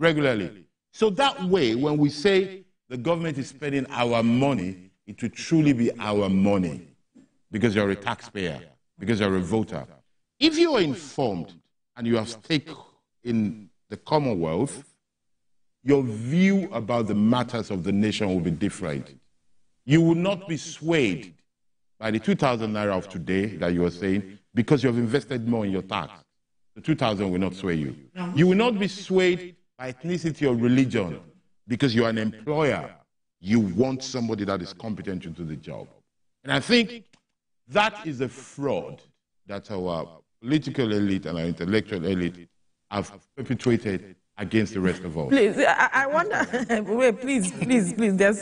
regularly. So that way, when we say the government is spending our money, it will truly be our money because you're a taxpayer, because you're a voter. If you are informed and you have stake in the Commonwealth, your view about the matters of the nation will be different. You will not be swayed by the 2,000 naira of today that you are saying because you have invested more in your tax. The 2,000 will not sway you. You will not be swayed by ethnicity or religion because you're an employer. You want somebody that is competent to do the job. And I think that is a fraud that our political elite and our intellectual elite have perpetrated against the rest of us. Please, I wonder, wait, please,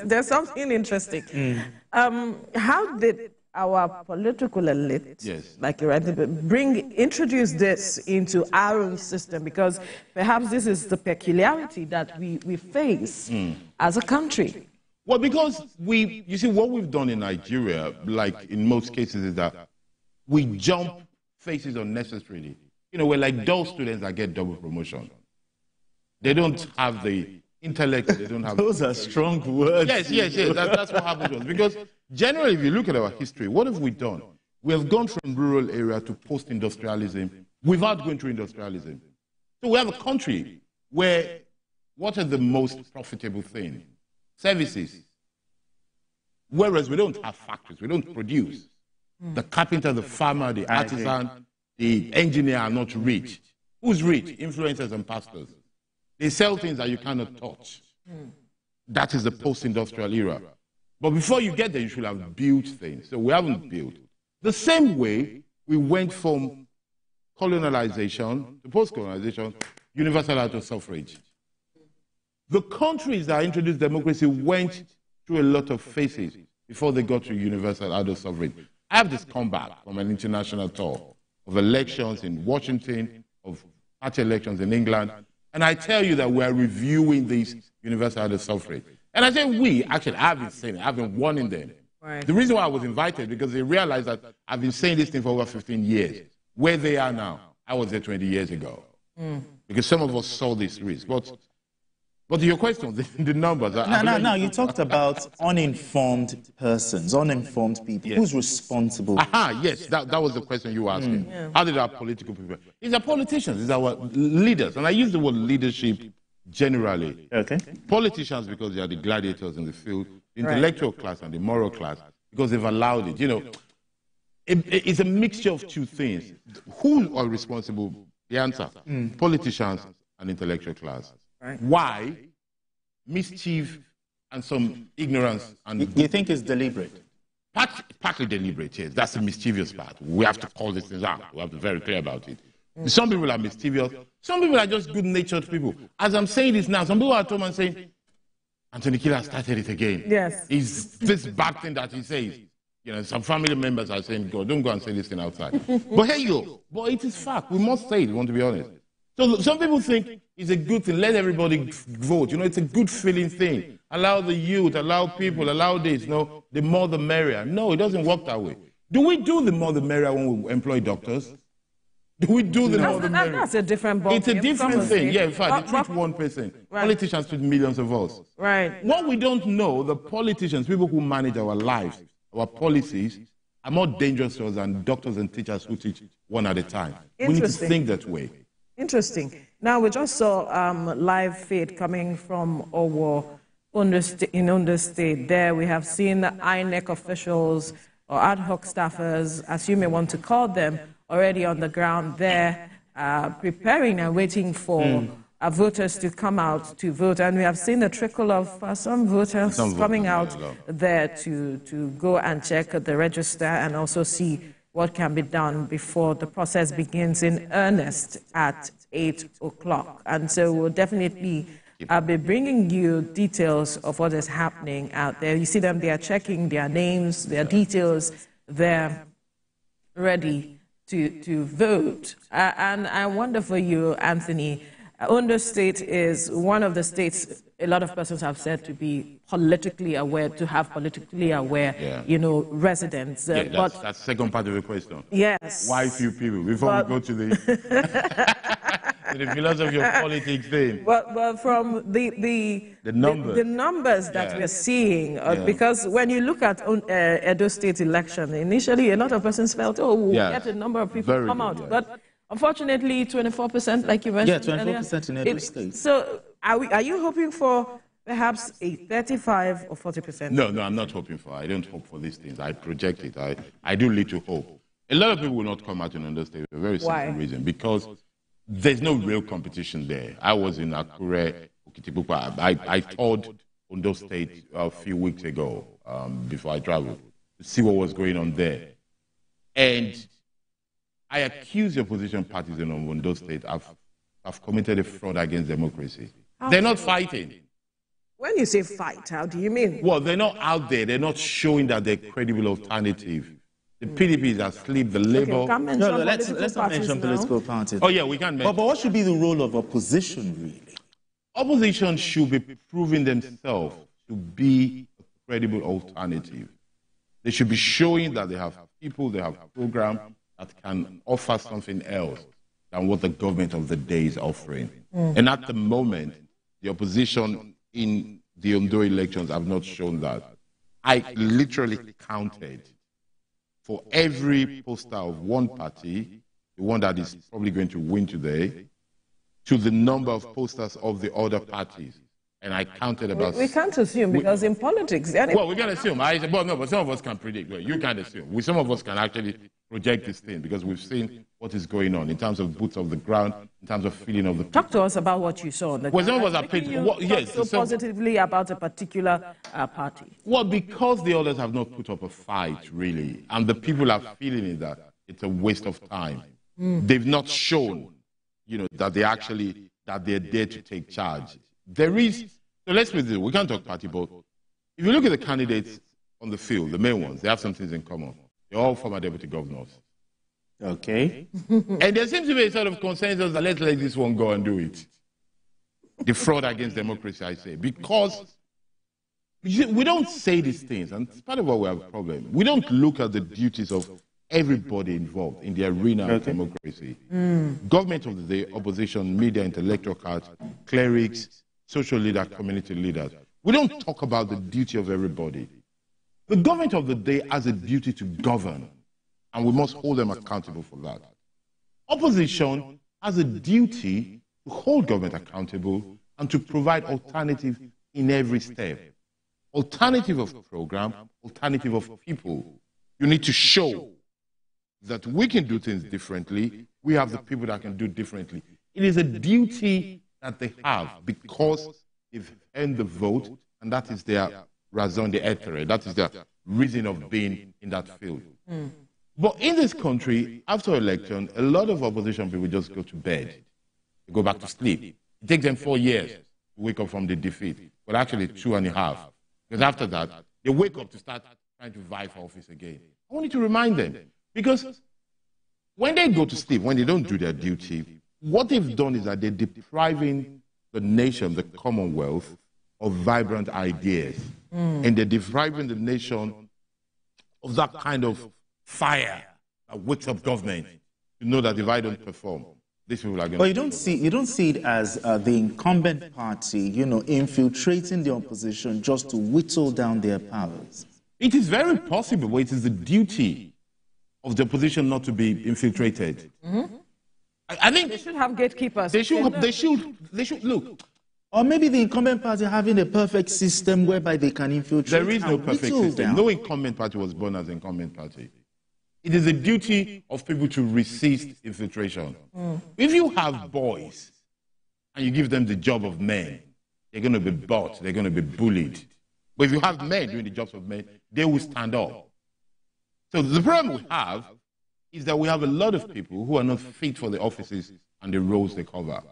there's something interesting. How did our political elite, yes, like you rightly introduce this into our own system? Because perhaps this is the peculiarity that we face as a country. Well, because you see, what we've done in Nigeria, like in most cases, is that we jump faces unnecessarily. You know, we're like dull students that get double promotion. They don't have the intellect, they don't have... Those are strong words. Yes. That's what happened to us. Because generally, if you look at our history, what have we done? We have gone from rural area to post-industrialism without going through industrialism. So we have a country where what are the most profitable things? Services. Whereas we don't have factories, we don't produce. The carpenter, the farmer, the artisan, the engineer are not rich. Who's rich? Influencers and pastors. They sell things that you cannot touch. That is the post-industrial era. But before you get there, you should have built things. So we haven't built. The same way we went from colonialization to post-colonization, universal adult suffrage. The countries that introduced democracy went through a lot of phases before they got to universal adult suffrage. I have this comeback from an international tour of elections in Washington, of party elections in England, and I tell you that we're reviewing this universal adult suffrage. And I say we, actually, I've been saying it, I've been warning them. Right. The reason why I was invited, because they realized that I've been saying this thing for over 15 years. Where they are now, I was there 20 years ago. Because some of us saw this risk. But your question, the numbers... No, you talked about uninformed persons, uninformed people. Yes. Who's responsible? Yes, that was the question you were asking. Yeah. How did our political people... It's our politicians, it's our leaders. And I use the word leadership generally. Okay. Politicians, because they are the gladiators in the field, the intellectual class and the moral class, because they've allowed it. You know, it's a mixture of two things. Who are responsible? The answer, politicians and intellectual class. Right. Why? Mischief and some ignorance. And you think it's deliberate? Partly deliberate, yes. That's the mischievous part. We have to call these things out. We have to be very clear about it. Some people are mischievous. Some people are just good-natured people. As I'm saying this now, some people are at home and saying, Anthony Kila started it again. Yes. It's this bad thing that he says. You know, some family members are saying, God, don't go and say this thing outside. But here you go. But it is fact. We must say it, we want to be honest. So some people think it's a good thing. Let everybody vote. You know, it's a good feeling thing. Allow the youth, allow people, allow this. No, the more the merrier. No, it doesn't work that way. Do we do the more the merrier when we employ doctors? Do we do the more the merrier? That's a different ballgame. It's a different thing. Yeah, in fact, they treat one person. Right. Politicians treat millions of us. Right. What we don't know, the politicians, people who manage our lives, our policies, are more dangerous to us than doctors and teachers who teach one at a time. We need to think that way. Interesting. Now, we just saw live feed coming from Owo in Ondo State. There we have seen the INEC officials or ad hoc staffers, as you may want to call them, already on the ground there, preparing and waiting for voters to come out to vote. And we have seen the trickle of some voters coming out there to go and check the register and also see what can be done before the process begins in earnest at 8 o'clock. And so we'll definitely be bringing you details of what is happening out there. You see them, they are checking their names, their details, they're ready to vote. And I wonder for you, Anthony, Ondo State is one of the states a lot of persons have said to be politically aware, to have politically aware, you know, residents. That's the second part of the question. Yes. Why few people? Before we go to the... the philosophy of politics thing. Well, from the numbers that we're seeing, because when you look at Edo State election, initially a lot of persons felt, oh, we'll get a number of people come out. But unfortunately, 24%, like you mentioned. Yeah, 24% in Edo State. So are you hoping for perhaps a 35 or 40%? No, I'm not hoping for. I don't hope for these things. I project it. I do lead to hope. A lot of people will not come out in Ondo State for a very simple reason, because there's no real competition there. I was in Akure, Okitipupa. I toured Ondo State a few weeks ago before I traveled to see what was going on there. And I accuse the opposition parties in Ondo State of committed a fraud against democracy. They're not fighting. When you say fight, how do you mean? Well, they're not out there. They're not showing that they're a credible alternative. The PDP is asleep, the Labour... Let's not mention political parties. Oh, yeah, we can't mention... But what should be the role of opposition, really? Opposition should be proving themselves to be a credible alternative. They should be showing that they have people, they have programs that can offer something else than what the government of the day is offering. And at the moment, the opposition in the Ondo elections have not shown that. I literally counted for every poster of one party, the one that is probably going to win today, to the number of posters of the other parties. And I counted about... We can't assume, because in politics... Well, we can assume. But some of us can predict. Well, you can't assume. Some of us can actually project this thing, because we've seen what is going on in terms of boots on the ground, in terms of feeling of the... Talk to us about what you saw. Well, some of us are paid... so positively about a particular party. Well, because the others have not put up a fight, really, and the people are feeling it, that it's a waste of time. They've not shown, that they're there to take charge. There is... So let's put it, we can't talk party, but if you look at the candidates on the field, the main ones, they have some things in common. They're all former deputy governors. Okay. And there seems to be a sort of consensus that let's let this one go and do it. The fraud against democracy, I say. Because we don't say these things, and it's part of why we have a problem. We don't look at the duties of everybody involved in the arena of democracy. Government of the day, opposition, media, intellectual class, clerics, social leaders, community leaders. We don't talk about the duty of everybody. The government of the day has a duty to govern, and we must hold them accountable for that. Opposition has a duty to hold government accountable and to provide alternative in every step. Alternative of program, alternative of people. You need to show that we can do things differently. We have the people that can do differently. It is a duty that they have because they've earned the vote, and that is their raison d'etre. That is their reason of being in that field. But in this country, after election, a lot of opposition people just go to bed. They go back to sleep. It takes them 4 years to wake up from the defeat. Well, actually 2.5. Because after that, they wake up to start trying to vie for office again. I wanted to remind them, because when they go to sleep, when they don't do their duty, what they've done is that they're depriving the nation, the Commonwealth, of vibrant ideas. And they're depriving the nation of that kind of fire that wakes up government to know that if I don't perform, these people are going to... But you don't see it as the incumbent party, infiltrating the opposition just to whittle down their powers. It is very possible, but it is the duty of the opposition not to be infiltrated. I think they should have gatekeepers. They should look. Or maybe the incumbent party having a perfect system whereby they can infiltrate. There is no perfect system. No incumbent party was born as an incumbent party. It is the duty of people to resist infiltration. If you have boys and you give them the job of men, they're going to be bought, they're going to be bullied. But if you have men doing the jobs of men, they will stand up. So the problem we have is that we have a lot of people who are not fit for the offices and the roles they cover.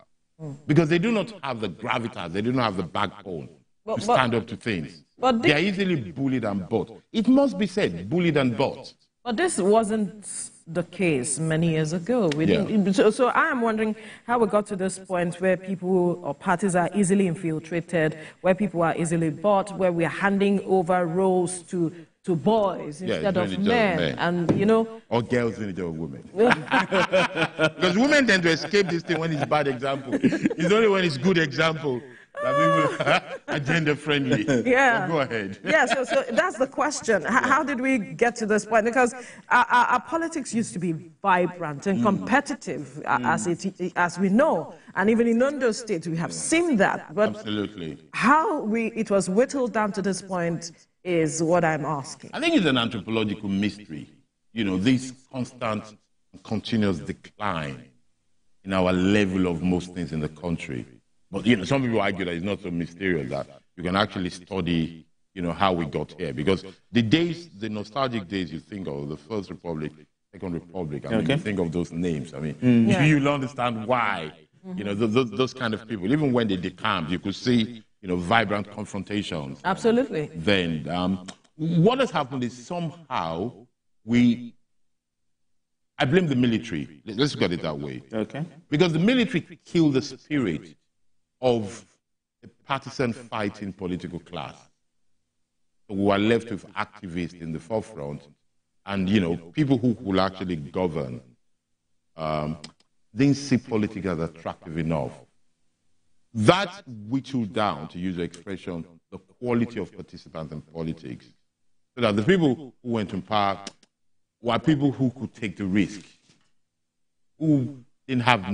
Because they do not have the gravitas, they do not have the backbone to stand up to things. They are easily bullied and bought. It must be said, bullied and bought. But this wasn't the case many years ago. So I am wondering how we got to this point where people or parties are easily infiltrated, where people are easily bought, where we are handing over roles to to boys instead of men. And, you know... Or girls in the job of women. Because women tend to escape this thing when it's bad example. It's only when it's good example that people are gender-friendly. Yeah. So go ahead. Yeah, so that's the question. How did we get to this point? Because our politics used to be vibrant and competitive, as we know. And even in Ondo State, we have seen that. But absolutely. How it was whittled down to this point is what I'm asking. I think it's an anthropological mystery. You know, this constant and continuous decline in our level of most things in the country. But, you know, some people argue that it's not so mysterious, that you can actually study, you know, how we got here. Because the days, the nostalgic days you think of, the First Republic, Second Republic, I mean, you think of those names. I mean, you'll understand why, you know, those kind of people, even when they decamped, you could see, you know, vibrant confrontations. Absolutely. Then what has happened is somehow I blame the military. Let's look at it that way. Okay. Because the military killed the spirit of a partisan fighting political class. So we were left with activists in the forefront and, you know, people who will actually govern didn't see politics as attractive enough. That whittled down, to use the expression, the quality of participants in politics. So that the people who went to power were people who could take the risk, who didn't have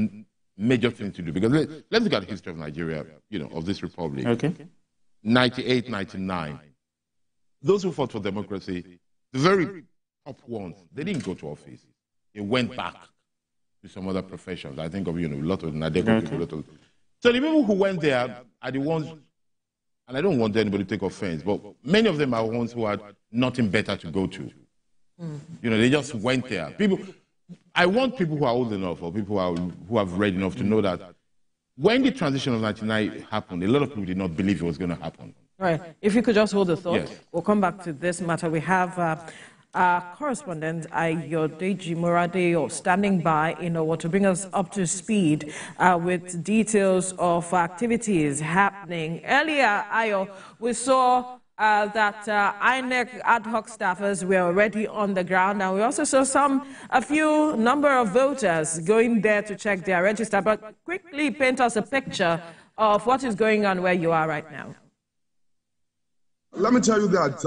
major things to do. Because let's look at the history of Nigeria, you know, of this republic. Okay. 98, 99. Those who fought for democracy, the very top ones, they didn't go to office. They went back to some other professions. I think of, you know, a lot of Nadeko people, a lot of... So the people who went there are the ones, and I don't want anybody to take offense, but many of them are ones who had nothing better to go to. You know, they just went there. I want people who are old enough or people who have read enough to know that when the transition of 99 happened, a lot of people did not believe it was going to happen. Right. If you could just hold the thought, yes. We'll come back to this matter. We have our correspondent, Ayodeji Morade, standing by in order to bring us up to speed with details of activities happening. Earlier, Ayo, we saw that INEC ad hoc staffers were already on the ground, and we also saw a few number of voters going there to check their register. But quickly paint us a picture of what is going on where you are right now. Let me tell you that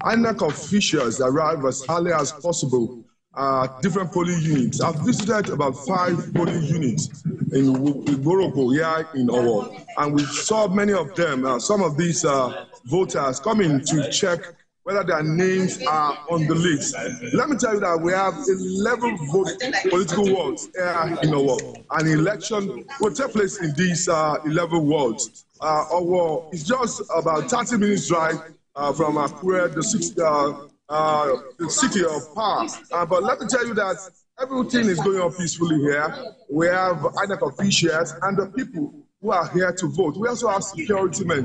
INEC officials arrive as early as possible at different polling units. I've visited about 5 polling units in Boroko here in Owo, and we saw many of them, some of these voters coming to check whether their names are on the list. Let me tell you that we have 11 political wards here in Owo. An election will take place in these 11 wards. Owo is just about 30 minutes drive from Akure, the city of power. But let me tell you that everything is going on peacefully here. We have INEC officials and the people who are here to vote. We also have security men.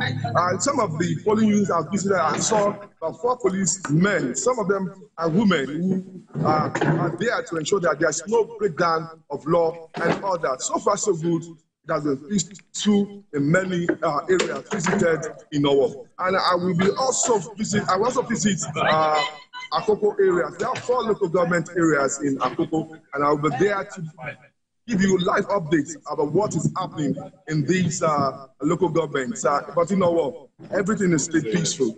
Some of the polling units I've visited, I saw about 4 policemen. Some of them are women who are there to ensure that there's no breakdown of law and order. So far, so good. It has been peaceful in many areas visited in Owo. And I will also visit Akoko areas. There are 4 local government areas in Akoko, and I will be there to give you live updates about what is happening in these local governments. But you know what? Everything is still peaceful.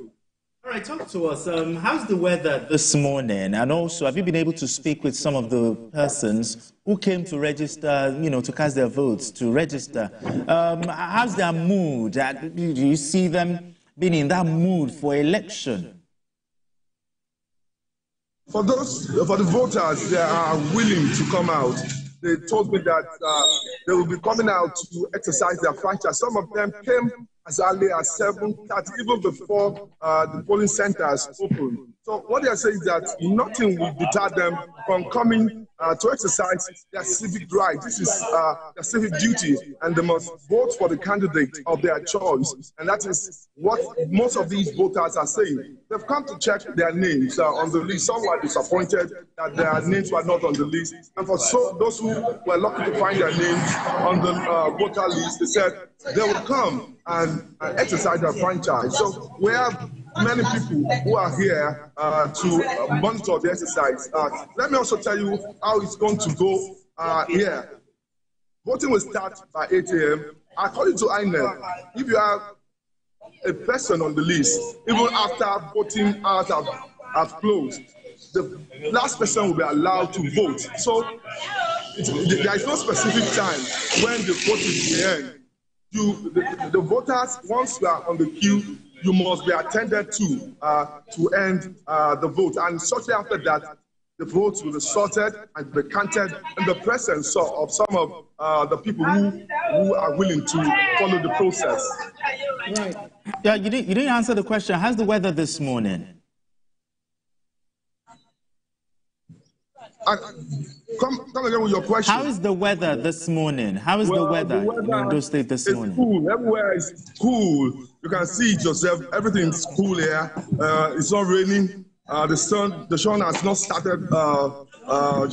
All right, talk to us. How's the weather this morning? And also, have you been able to speak with some of the persons who came to register, you know, to cast their votes, to register? How's their mood? Do you see them being in that mood for election? For the voters, they are willing to come out. They told me that they will be coming out to exercise their franchise. Some of them came as early as 7:30, even before the polling centers opened. So what they are saying is that nothing will deter them from coming to exercise their civic right. This is their civic duty, and they must vote for the candidate of their choice. And that is what most of these voters are saying. They've come to check their names on the list. Some were disappointed that their names were not on the list. And for those who were lucky to find their names on the voter list, they said they will come and exercise their franchise. So we have many people who are here to monitor the exercise. Let me also tell you how it's going to go here. Voting will start by 8 a.m. According to INEC, if you have a person on the list, even after voting hours have closed, the last person will be allowed to vote. So there is no specific time when the vote is the end. The voters, once you are on the queue, you must be attended to end the vote. And shortly after that, the votes will be sorted and be counted in the presence of some of the people who are willing to follow the process. Right. Yeah, you didn't answer the question. How's the weather this morning? Come again with your question. How is the weather this morning? How is the weather in Ondo State this morning? It's cool. Everywhere is cool. You can see it yourself. Everything's cool here. It's not raining. The sun has not started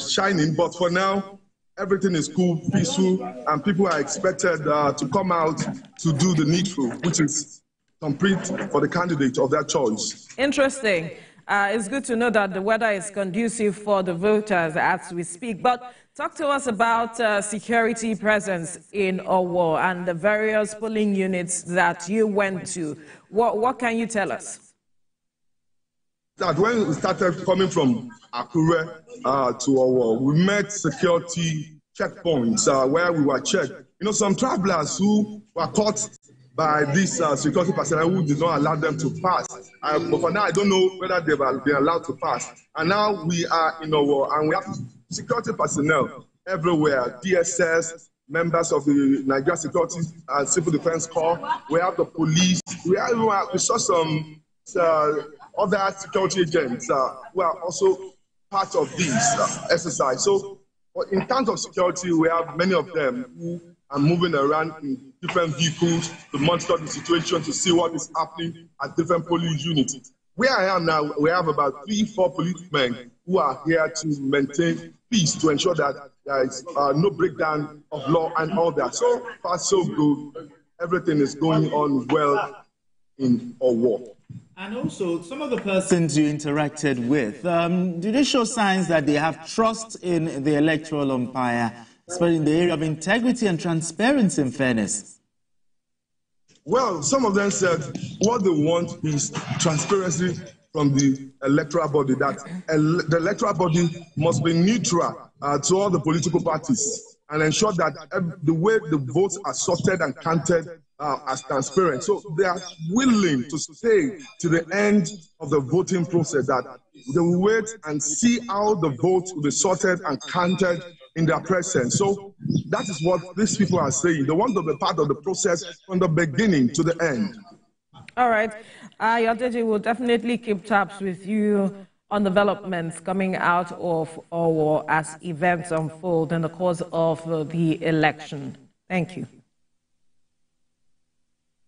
shining, but for now, everything is cool, peaceful, and people are expected to come out to do the needful, which is complete for the candidate of their choice. Interesting. It's good to know that the weather is conducive for the voters as we speak. But talk to us about security presence in Owo and the various polling units that you went to. What can you tell us? That when we started coming from Akure to Owo, we met security checkpoints where we were checked. You know, some travelers who were caught by this security personnel who did not allow them to pass. But for now, I don't know whether they've been allowed to pass. And now we are in Owo, and we have security personnel everywhere, DSS, members of the Nigeria Security and Civil Defense Corps. We have the police. We saw some other security agents who are also part of this exercise. So in terms of security, we have many of them who are moving around in different vehicles to monitor the situation, to see what is happening at different polling units. Where I am now, we have about 3-4 policemen who are here to maintain peace, to ensure that there is no breakdown of law and all that. So far, so good. Everything is going on well in Owo. And also, some of the persons you interacted with, do they show signs that they have trust in the electoral umpire, especially in the area of integrity and transparency and fairness? Well, some of them said what they want is transparency from the electoral body, that the electoral body must be neutral to all the political parties and ensure that the way the votes are sorted and counted as transparent. So they are willing to stay to the end of the voting process, that they will wait and see how the votes will be sorted and counted in their presence. So that is what these people are saying. They want to be part of the process from the beginning to the end. All right. Yodeji will definitely keep tabs with you on developments coming out of Owo as events unfold in the course of the election. Thank you.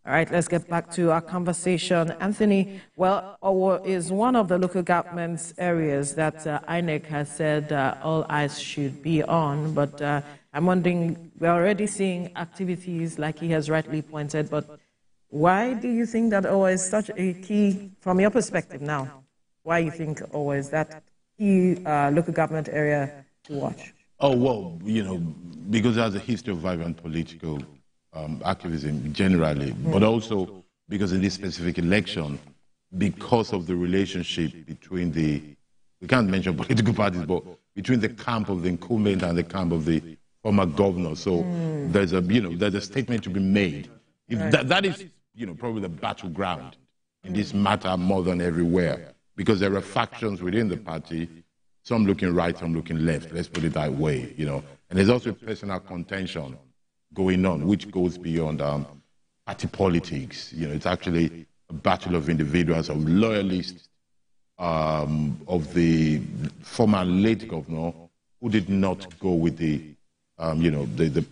All right, let's get back to our conversation. Anthony, well, Owo is one of the local government areas that INEC has said all eyes should be on, but I'm wondering, we're already seeing activities like he has rightly pointed, but why do you think that Owo is such a key, from your perspective now, why you think Owo is that key local government area to watch? Oh, well, you know, because it has a history of vibrant political activism generally, but also because in this specific election, because of the relationship between we can't mention political parties, but between the camp of the incumbent and the camp of the former governor. So there's a statement to be made. If right. that is, probably the battleground in this matter more than everywhere, because there are factions within the party, some looking right, some looking left. Let's put it that way, and there's also personal contention going on, which goes beyond party politics. It's actually a battle of individuals, of loyalists of the former late governor who did not go with the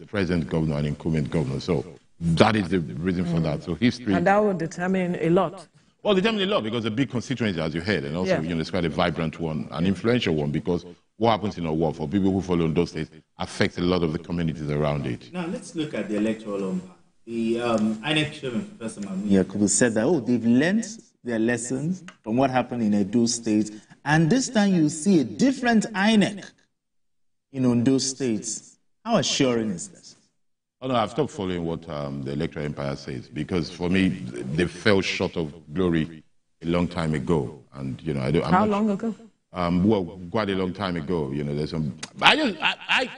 present governor and incumbent governor. So that is the reason for that. So history... And that will determine a lot. Well, determine a lot, because a big constituency, as you heard, and also, it's quite a vibrant one, an influential one, because what happens in Owo, for people who follow in those states, affects a lot of the communities around it. Now, let's look at the electoral umpire. The INEC chairman, Professor Yakubu, said that, they've learned their lessons from what happened in Edo State, and this time you see a different INEC in Ondo State. How assuring is this? Oh, no, I've stopped following what the electoral empire says, because for me, they fell short of glory a long time ago. And, you know, How long ago? Well, quite a long time ago. You know, there's some. I'll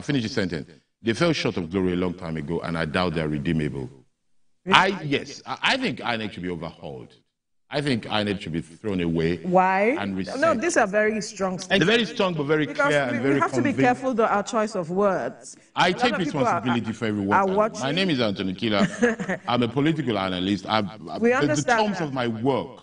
finish the sentence. They fell short of glory a long time ago, and I doubt they're redeemable. Yes, I think INEC should be overhauled. I think INEC should be thrown away. Why? And reset. No, these are very strong statements. They're very strong, but very because clear and very we have to be careful about our choice of words. I take responsibility for every word. My name is Anthony Kila. I'm a political analyst. The terms of my work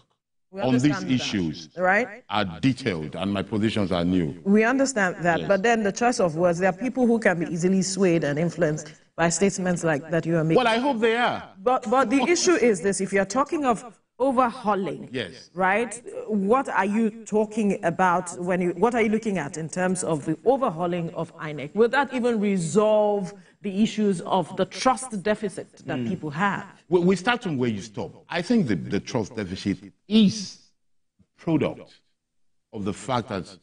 on these issues are detailed, and my positions are new. We understand that, yes. But then the choice of words, there are people who can be easily swayed and influenced by statements like that you are making. Well, I hope they are. But the issue is this: if you're talking of overhauling, yes, right? What are you talking about what are you looking at in terms of the overhauling of INEC? Will that even resolve the issues of the trust deficit that people have? Well, we start from where you stop. I think the trust deficit is a product of the fact that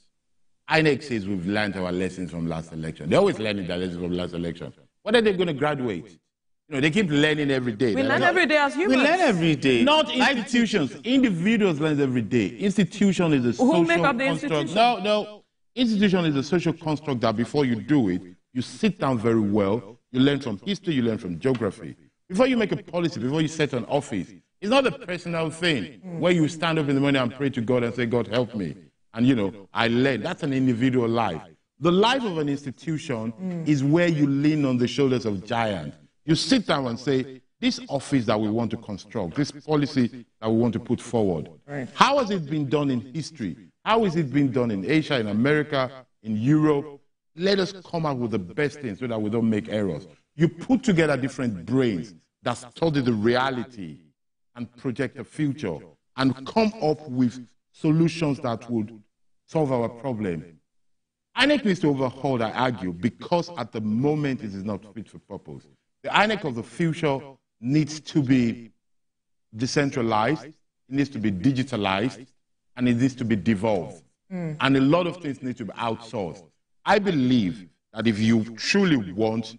INEC says we've learned our lessons from last election. They're always learning their lessons from last election. When are they going to graduate? You know, they keep learning every day. We learn every day as humans. We learn every day. Not institutions. Individuals learn every day. Institution is a social construct. Who make up the institution? No. Institution is a social construct that before you do it, you sit down very well, you learn from history, you learn from geography. Before you make a policy, before you set an office, it's not a personal thing where you stand up in the morning and pray to God and say, God, help me. And, you know, I learn. That's an individual life. The life of an institution is where you lean on the shoulders of giants. You sit down and say, this office that we want to construct, this policy that we want to put forward, how has it been done in history? How is it being done in Asia, in America, in Europe? Let us come up with the best things so that we don't make errors. You put together different brains that study the reality and project the future and come up with solutions that would solve our problem. INEC needs to overhaul, I argue, because at the moment it is not fit for purpose. The INEC of the future needs to be decentralized, it needs to be digitalized, and it needs to be devolved. And a lot of things need to be outsourced. I believe that if you truly want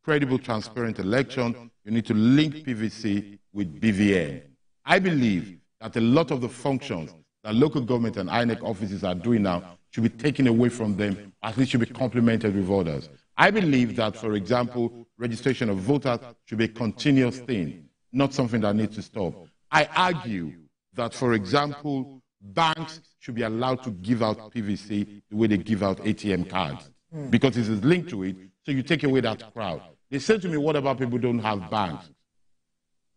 credible, transparent election, you need to link PVC with BVN. I believe that a lot of the functions that local government and INEC offices are doing now should be taken away from them, at least should be complemented with others. I believe that, for example, registration of voters should be a continuous thing, not something that needs to stop. I argue that, for example, banks should be allowed to give out PVC the way they give out ATM cards, because it is linked to it, so you take away that crowd. They say to me, what about people who don't have banks?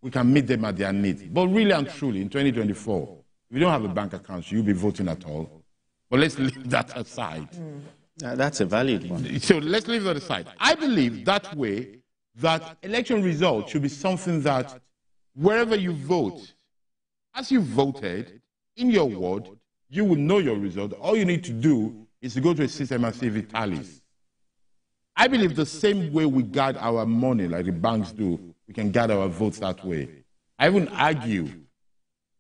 We can meet them at their needs. But really and truly, in 2024, if you don't have a bank account, should you be voting at all? But let's leave that aside. That's a valid one. So let's leave that aside. I believe that way that election results should be something that wherever you vote, as you voted in your ward, you will know your result. All you need to do is to go to a system and see if it tallies. I believe the same way we guard our money, like the banks do, we can guard our votes that way. I even argue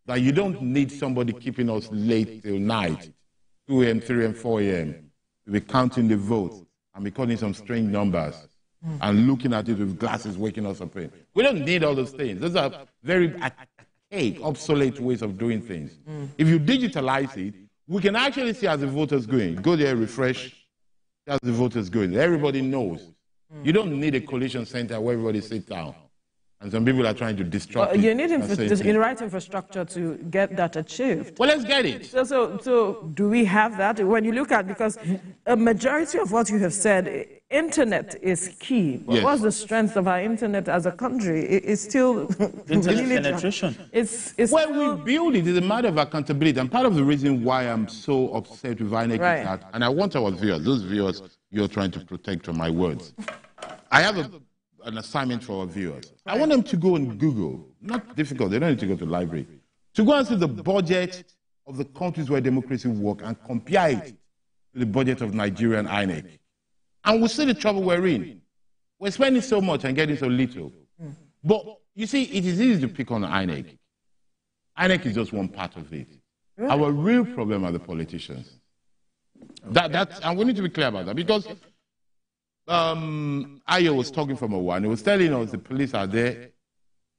that you don't need somebody keeping us late till night, 2 a.m., 3 a.m., 4 a.m., to be counting the votes and be calling some strange numbers and looking at it with glasses, waking us up. We don't need all those things. Those are very archaic, obsolete ways of doing things. If you digitalize it, we can actually see as the voters going. Go there, refresh, as the voters going. Everybody knows. You don't need a collation center where everybody sits down. And some people are trying to disrupt it. You need the right infrastructure to get that achieved. Well, let's get it. So do we have that? When you look at, because a majority of what you have said, internet is key. But yes. What's the strength of our internet as a country? It's still internet penetration. Well, we build it. It's a matter of accountability. And part of the reason why I'm so upset with INEC is that, and I want our viewers, those viewers you're trying to protect from my words. I have an assignment for our viewers. I want them to go and Google, not difficult, they don't need to go to the library, to go and see the budget of the countries where democracy works and compare it to the budget of Nigeria and INEC. And we'll see the trouble we're in. We're spending so much and getting so little. But you see, it is easy to pick on INEC. INEC is just one part of it. Our real problem are the politicians. And we need to be clear about that, because Ayo was talking from a one. He was telling us the police are there,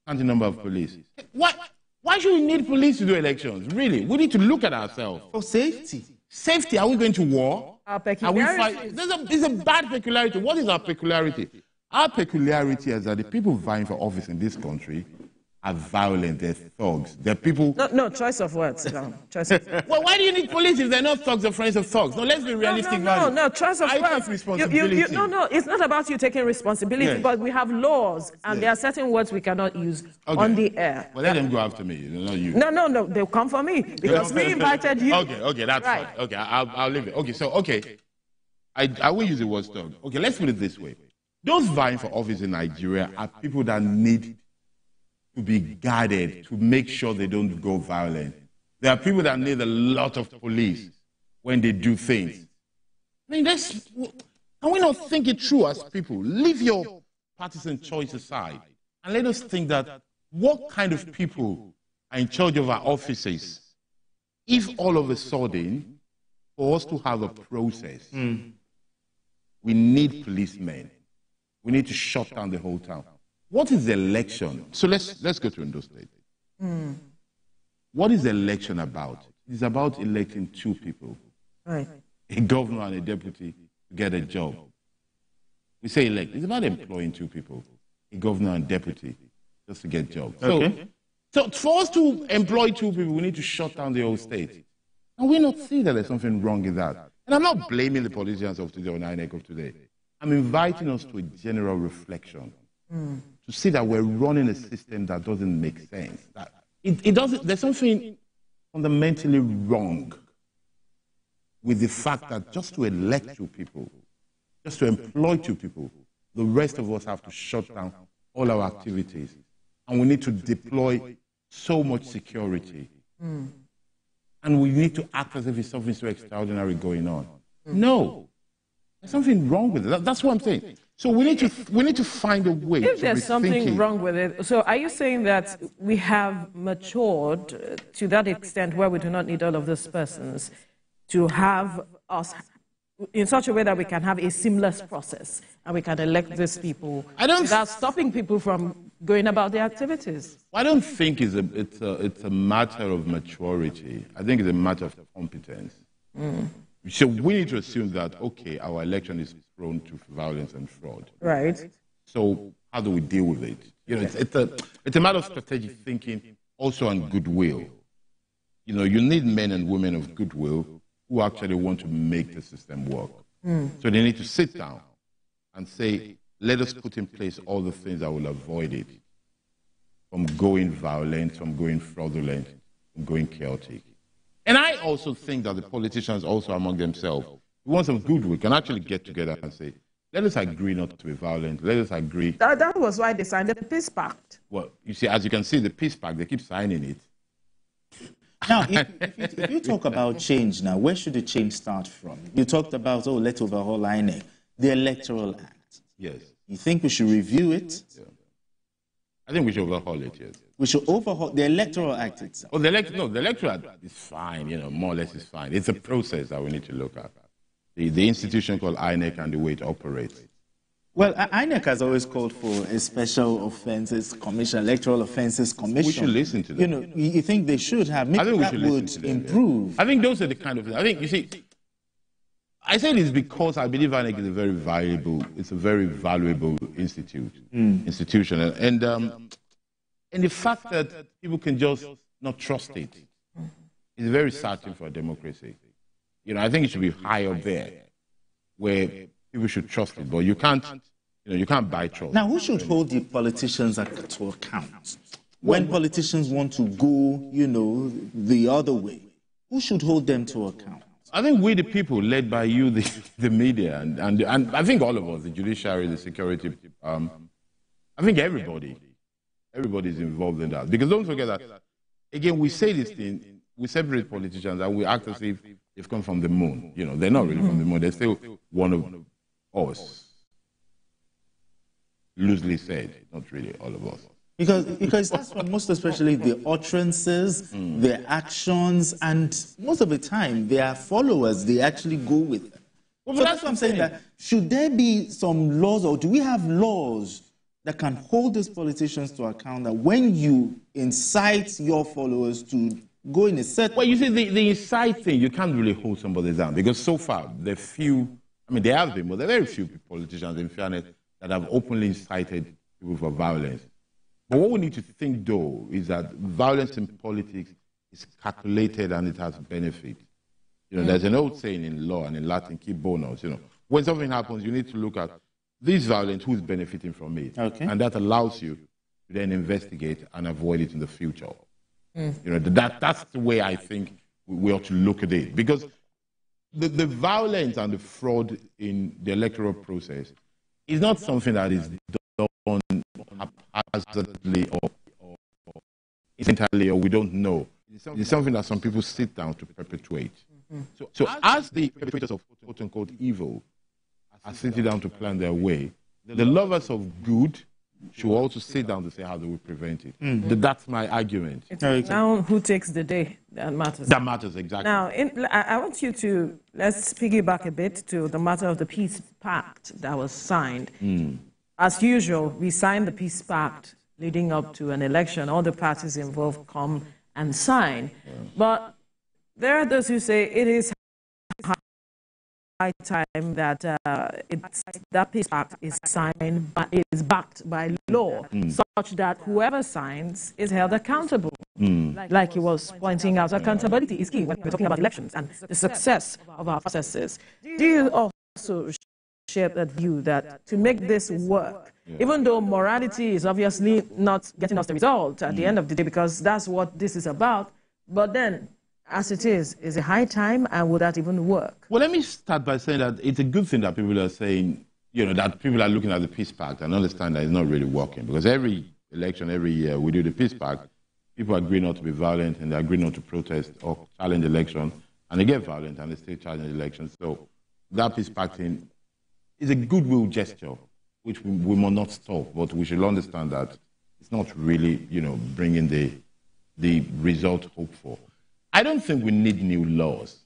counting number of police. Why should we need police to do elections? Really, we need to look at ourselves. For safety. Safety, are we going to war? Our peculiarity. There's a bad peculiarity. What is our peculiarity? Our peculiarity is that the people vying for office in this country are violent, they're thugs. They're people... No, choice of words. No, choice of words. Well, why do you need police if they're not thugs or friends of thugs? No, let's be realistic about it. No, choice of words. I take responsibility. No, it's not about you taking responsibility, Yes. but we have laws, and there are certain words we cannot use on the air. Well, let them go after me, not you. No, they'll come for me, because we invited you. Okay, that's Right. fine. Okay, I'll leave it. Okay, I will use the word thug. Okay, let's put it this way. Those vying for office in Nigeria are people that need to be guarded to make sure they don't go violent. There are people that need a lot of police when they do things. I mean, can we not think it through as people? Leave your partisan choice aside and let us think that what kind of people are in charge of our offices if all of a sudden, for us to have a process, we need policemen. We need to shut down the whole town. What is the election? So let's go to Ondo State. What is the election about? It's about electing two people, Right. a governor and a deputy, to get a job. We say elect. It's about employing two people, a governor and deputy, just to get jobs. Okay. So for us to employ two people, we need to shut down the whole state. And we not see that there's something wrong in that. And I'm not blaming the politicians of today or INEC of today. I'm inviting us to a general reflection. To see that we're running a system that doesn't make sense. That it doesn't. There's something fundamentally wrong with the fact that just to elect two people, just to employ two people, the rest of us have to shut down all our activities, and we need to deploy so much security, and we need to act as if it's something so extraordinary going on. No, there's something wrong with it. That's what I'm saying. So we need to find a way. If there's something wrong with it, so are you saying that we have matured to that extent where we do not need all of those persons to have us in such a way that we can have a seamless process and we can elect these people without stopping people from going about their activities? I don't think it's a matter of maturity. I think it's a matter of competence. So we need to assume that, okay, our election is prone to violence and fraud. Right. So how do we deal with it? You know, it's a matter of strategic thinking, also on goodwill. You know, you need men and women of goodwill who actually want to make the system work. So they need to sit down and say, let us put in place all the things that will avoid it from going violent, from going fraudulent, from going chaotic. And I also think that the politicians also among themselves, who want some goodwill, can actually get together and say, let us agree not to be violent. Let us agree. That was why they signed the Peace Pact. Well, you see, as you can see, the Peace Pact, they keep signing it. Now, if you talk about change now, where should the change start from? You talked about, let's overhaul INEC, the Electoral Act. Yes. You think we should review it? Yeah. I think we should overhaul it, yes. We should overhaul the Electoral Act itself. Well, the Electoral Act is fine, you know, more or less is fine. It's a process that we need to look at. The institution called INEC and the way it operates. Well, INEC has always called for a special offences commission, electoral offences commission. We should listen to them. You know, you think they should have? Maybe I think we that should would listen to them, improve. Yeah. I think those are the kind of things. I think, you see, I say this because I believe INEC is a very valuable institution. And the fact that people can just not trust it is very certain for a democracy. You know, I think it should be high up there where people should trust it, but you can't buy trust. Now, who should hold the politicians to account? When politicians want to go, you know, the other way, who should hold them to account? I think we, the people, led by you, the media, and I think all of us, the judiciary, the security, I think everybody is involved in that. Because don't forget that, again, we say this thing, we separate politicians and we act as if they've come from the moon. You know, they're not really from the moon. They're still one of us. Loosely said, not really all of us. Because that's from most especially the utterances, their actions, and most of the time their followers, they actually go with them. Well, so that's what I'm saying, that should there be some laws, or do we have laws that can hold these politicians to account that when you incite your followers to go in a certain... Well, you see, the incite thing, you can't really hold somebody down, because so far, there are few, I mean, there have been, but there are very few politicians, in fairness, that have openly incited people for violence. But what we need to think, though, is that violence in politics is calculated and it has benefit. You know, there's an old saying in law and in Latin, keep bonus. You know, when something happens, you need to look at this violence, who's benefiting from it. Okay. And that allows you to then investigate and avoid it in the future. You know, that's the way I think we ought to look at it. Because the violence and the fraud in the electoral process is not something that is done haphazardly or incidentally, or we don't know. It's something that some people sit down to perpetuate. So as the perpetrators of quote-unquote evil are sitting down to plan their way, the lovers of good should also sit down to say how they will prevent it. That's my argument. It's now who takes the day that matters. That matters, exactly. Now, I want you to, let's piggyback a bit to the matter of the peace pact that was signed. As usual, we signed the peace pact leading up to an election. All the parties involved come and sign. But there are those who say it is high time that that peace pact is signed, but is backed by law, such that whoever signs is held accountable. Like he was pointing out, accountability is key when we're talking about elections and the success of our processes. Do you also share that view that to make this work, even though morality is obviously not getting us the result at the end of the day, because that's what this is about, but then, as it is it high time, and would that even work? Well, let me start by saying that it's a good thing that people are saying, you know, that people are looking at the peace pact and understand that it's not really working. Because every election, every year, we do the peace pact, people agree not to be violent, and they agree not to protest or challenge election, and they get violent and they still challenge elections. So that peace pact is a goodwill gesture, which we must not stop, but we should understand that it's not really, you know, bringing the result hoped for. I don't think we need new laws.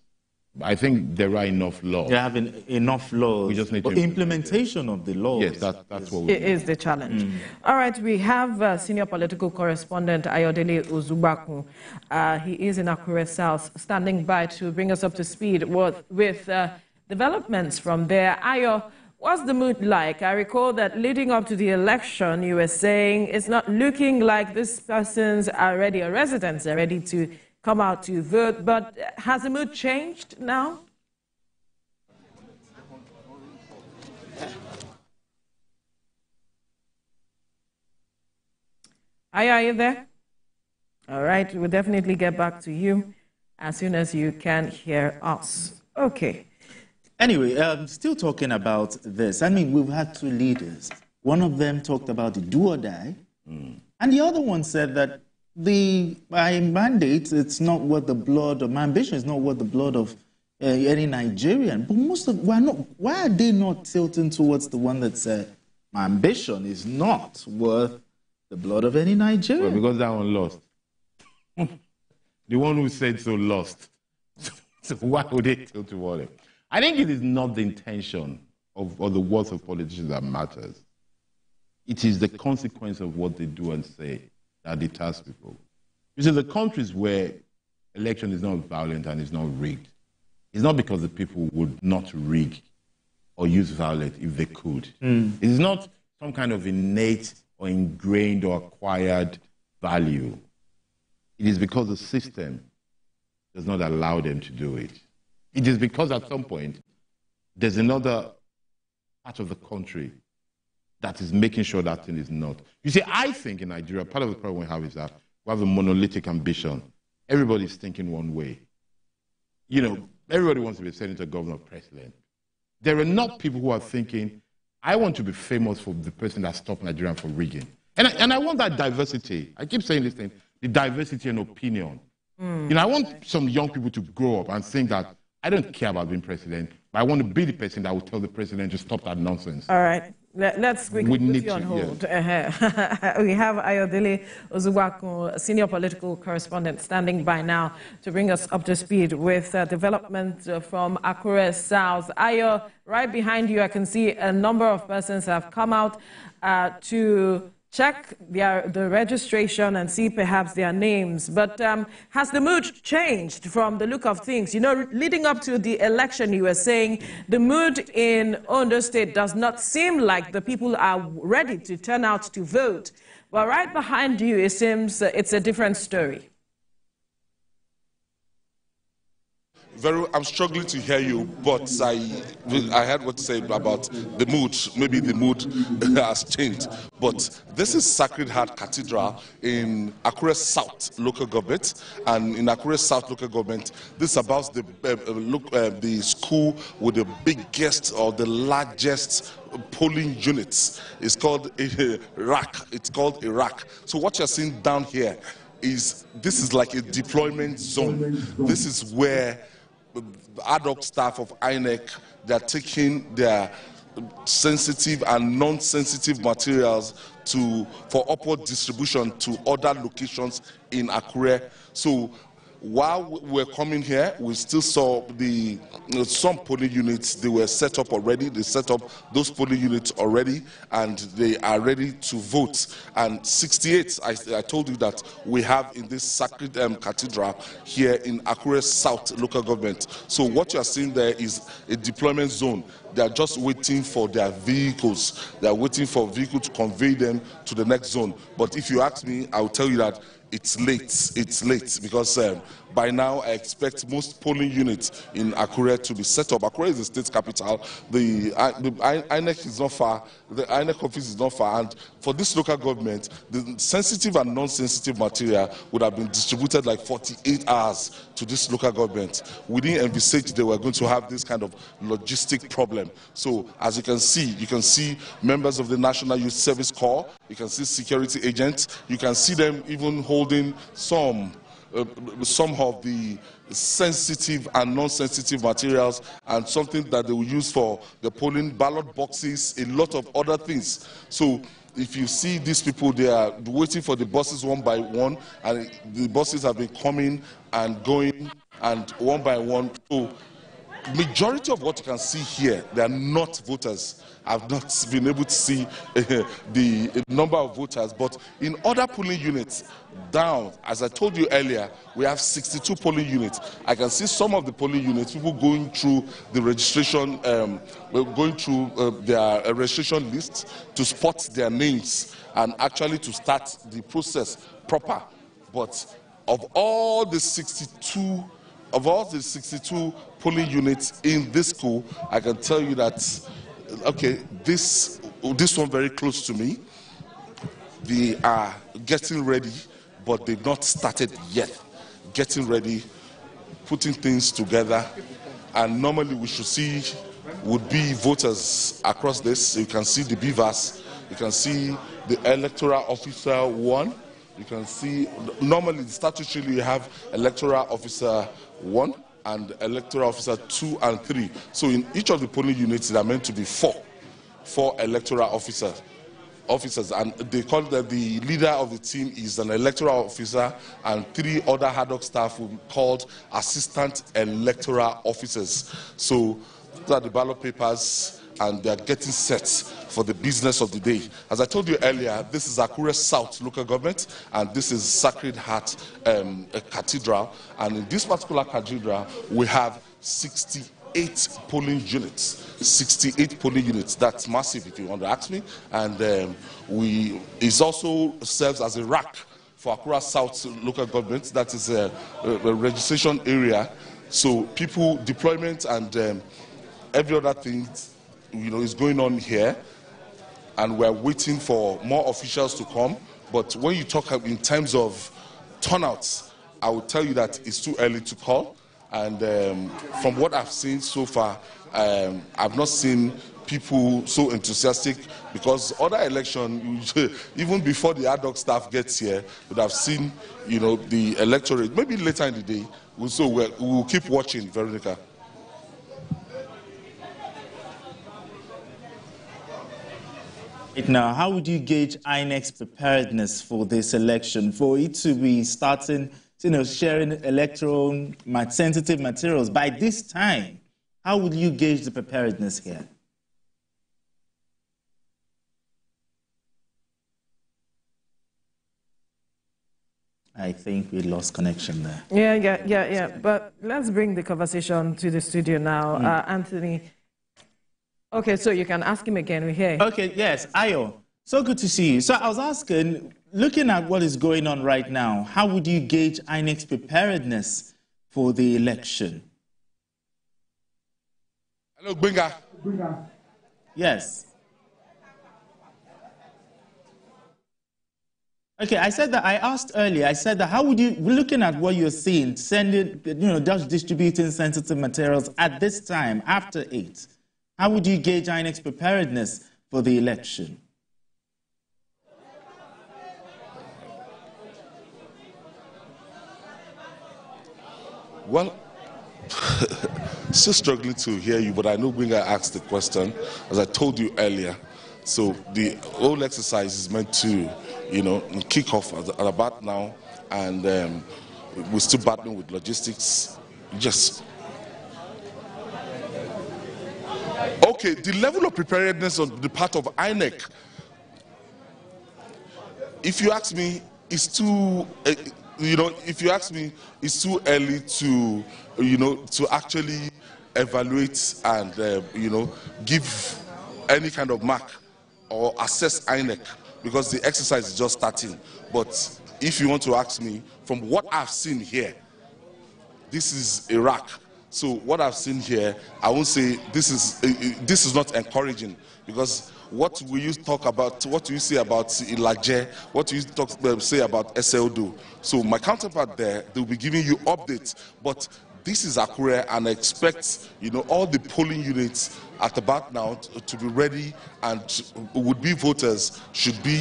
I think there are enough laws. There have enough laws. We just need to implementation of the laws. Yes, that's what we It is the challenge. All right, we have senior political correspondent Ayodele Ozubaku. He is in Akure South, standing by to bring us up to speed with developments from there. Ayo, what's the mood like? I recall that leading up to the election, you were saying it's not looking like these persons are ready, or residents are ready to come out to vote, but has the mood changed now? Are you there? All right, we'll definitely get back to you as soon as you can hear us. Okay. Anyway, still talking about this. I mean, we've had two leaders. One of them talked about the do or die, and the other one said that my mandate, it's not what the blood of my ambition is not what the blood of any Nigerian. But why are they not tilting towards the one that said my ambition is not worth the blood of any Nigerian? Well, because that one lost. The one who said so lost. So why would they tilt toward it? I think it is not the intention or the words of politicians that matters. It is the consequence of what they do and say that deters people. You see, the countries where election is not violent and is not rigged, it's not because the people would not rig or use violence if they could. It is not some kind of innate or ingrained or acquired value. It is because the system does not allow them to do it. It is because at some point there's another part of the country that is making sure that thing is not. You see, I think in Nigeria, part of the problem we have is that we have a monolithic ambition. Everybody's thinking one way. You know, everybody wants to be senator, governor, president. There are not people who are thinking, I want to be famous for the person that stopped Nigeria from rigging. And I want that diversity. I keep saying this thing, the diversity and opinion. You know, I want some young people to grow up and think that I don't care about being president, but I want to be the person that will tell the president to stop that nonsense. All right. Let's quickly put you on hold. Yeah. We have Ayodele Ozubakun, senior political correspondent, standing by now to bring us up to speed with development from Akure South. Ayo, right behind you, I can see a number of persons have come out to check the registration and see perhaps their names. But has the mood changed from the look of things? You know, leading up to the election, you were saying the mood in Ondo State does not seem like the people are ready to turn out to vote. But right behind you, it seems it's a different story. I'm struggling to hear you, but I heard what you said about the mood. Maybe the mood has changed. But this is Sacred Heart Cathedral in Akure South local government. And in Akure South local government, this is about the school with the biggest or the largest polling units. It's called a rack. It's called a rack. So what you're seeing down here this is like a deployment zone. This is where ad hoc staff of INEC, they're taking their sensitive and non-sensitive materials for upward distribution to other locations in Akure. So while we're coming here, we still saw some polling units. They were set up already. They set up those polling units already, and they are ready to vote. And 68, I told you that we have in this Sacred Cathedral here in Akure South local government. So what you are seeing there is a deployment zone. They are just waiting for their vehicles. They are waiting for a vehicle to convey them to the next zone. But if you ask me, I will tell you that it's late. It's late because by now I expect most polling units in Akure to be set up. Akure is the state capital. The INEC is not far. The INEC office is not far. And for this local government, the sensitive and non-sensitive material would have been distributed like 48 hours to this local government. We didn't envisage they were going to have this kind of logistic problem. So as you can see members of the National Youth Service Corps. You can see security agents. You can see them even holding some of the sensitive and non-sensitive materials and something that they will use for the polling, ballot boxes, a lot of other things. So if you see these people, they are waiting for the buses one by one, and the buses have been coming and going and one by one. So majority of what you can see here, they are not voters. I've not been able to see the number of voters, but in other polling units down, as I told you earlier, we have 62 polling units. I can see some of the polling units, people going through the registration, going through their registration lists to spot their names and actually to start the process proper. But of all the 62 polling units in this school, I can tell you that, okay, this one very close to me, they are getting ready, but they've not started yet. Getting ready, putting things together, and normally we should see would be voters across this. You can see the beavers, you can see the electoral officer 1. You can see, normally statutorily you have electoral officer 1 and electoral officer 2 and 3. So in each of the polling units, there are meant to be four electoral officers, and they call that the leader of the team is an electoral officer, and 3 other ad hoc staff will be called assistant electoral officers. So those are the ballot papers, and they are getting set for the business of the day. As I told you earlier, this is Akure South local government, and this is Sacred Heart Cathedral. And in this particular cathedral, we have 68 polling units. 68 polling units. That's massive, if you want to ask me. And it also serves as a rack for Akure South local government. That is a registration area. So people, deployment, and every other thing, is going on here, and we're waiting for more officials to come. But when you talk in terms of turnouts, I will tell you that it's too early to call. And from what I've seen so far, I've not seen people so enthusiastic, because other election, even before the ad hoc staff gets here, would have seen, the electorate. Maybe later in the day. So we'll keep watching, Veronica. Now, how would you gauge INEC's preparedness for this election, for it to be starting, sharing electoral sensitive materials by this time? How would you gauge the preparedness here? I think we lost connection there. Yeah. But let's bring the conversation to the studio now. Anthony. Okay, so you can ask him again. We're here. Okay, yes. Ayo, so good to see you. So I was asking, looking at what is going on right now, how would you gauge INEC's preparedness for the election? Hello, Binga. Yes. Okay, I asked earlier, how would you, looking at what you're seeing, sending, just distributing sensitive materials at this time, after 8, how would you gauge INEC's preparedness for the election? Well, still struggling to hear you, but I know Binga asked the question, as I told you earlier. So the whole exercise is meant to, kick off at about now, and we're still battling with logistics. Okay, the level of preparedness on the part of INEC, if you ask me, it's too, it's too early to, to actually evaluate and, give any kind of mark or assess INEC, because the exercise is just starting. But if you want to ask me, from what I've seen here, this is Iraq. So what I've seen here, I won't say this is not encouraging, because what will you talk about? What do you say about Ilaje? What do you say about SLDO? So my counterpart there, they'll be giving you updates, but this is Akure, and I expect, all the polling units at about now to be ready, and would-be voters should be,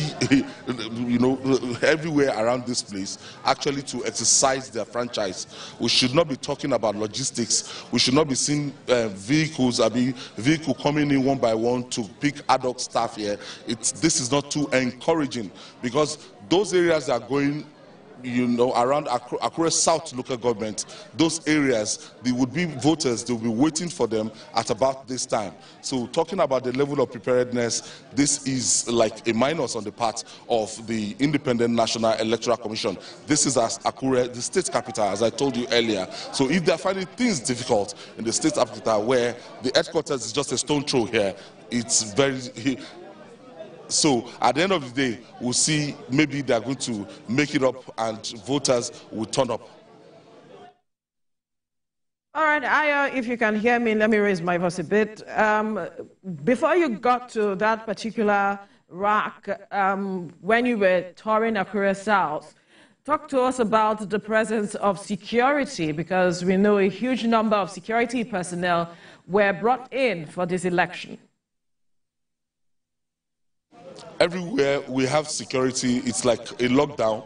everywhere around this place, actually to exercise their franchise. We should not be talking about logistics. We should not be seeing vehicle coming in one by one to pick ad hoc staff here. This is not too encouraging, because those areas that are going, around Akure South local government, those areas, the would-be voters, they'll be waiting for them at about this time. So talking about the level of preparedness, this is like a minus on the part of the Independent National Electoral Commission. This is as Akure, the state capital, as I told you earlier. So if they're finding things difficult in the state capital, where the headquarters is just a stone throw here, it's very... So at the end of the day, we'll see, maybe they're going to make it up and voters will turn up. All right, Aya, if you can hear me, let me raise my voice a bit. Before you got to that particular rack, when you were touring Akure South, talk to us about the presence of security, because we know a huge number of security personnel were brought in for this election. Everywhere we have security, it's like a lockdown.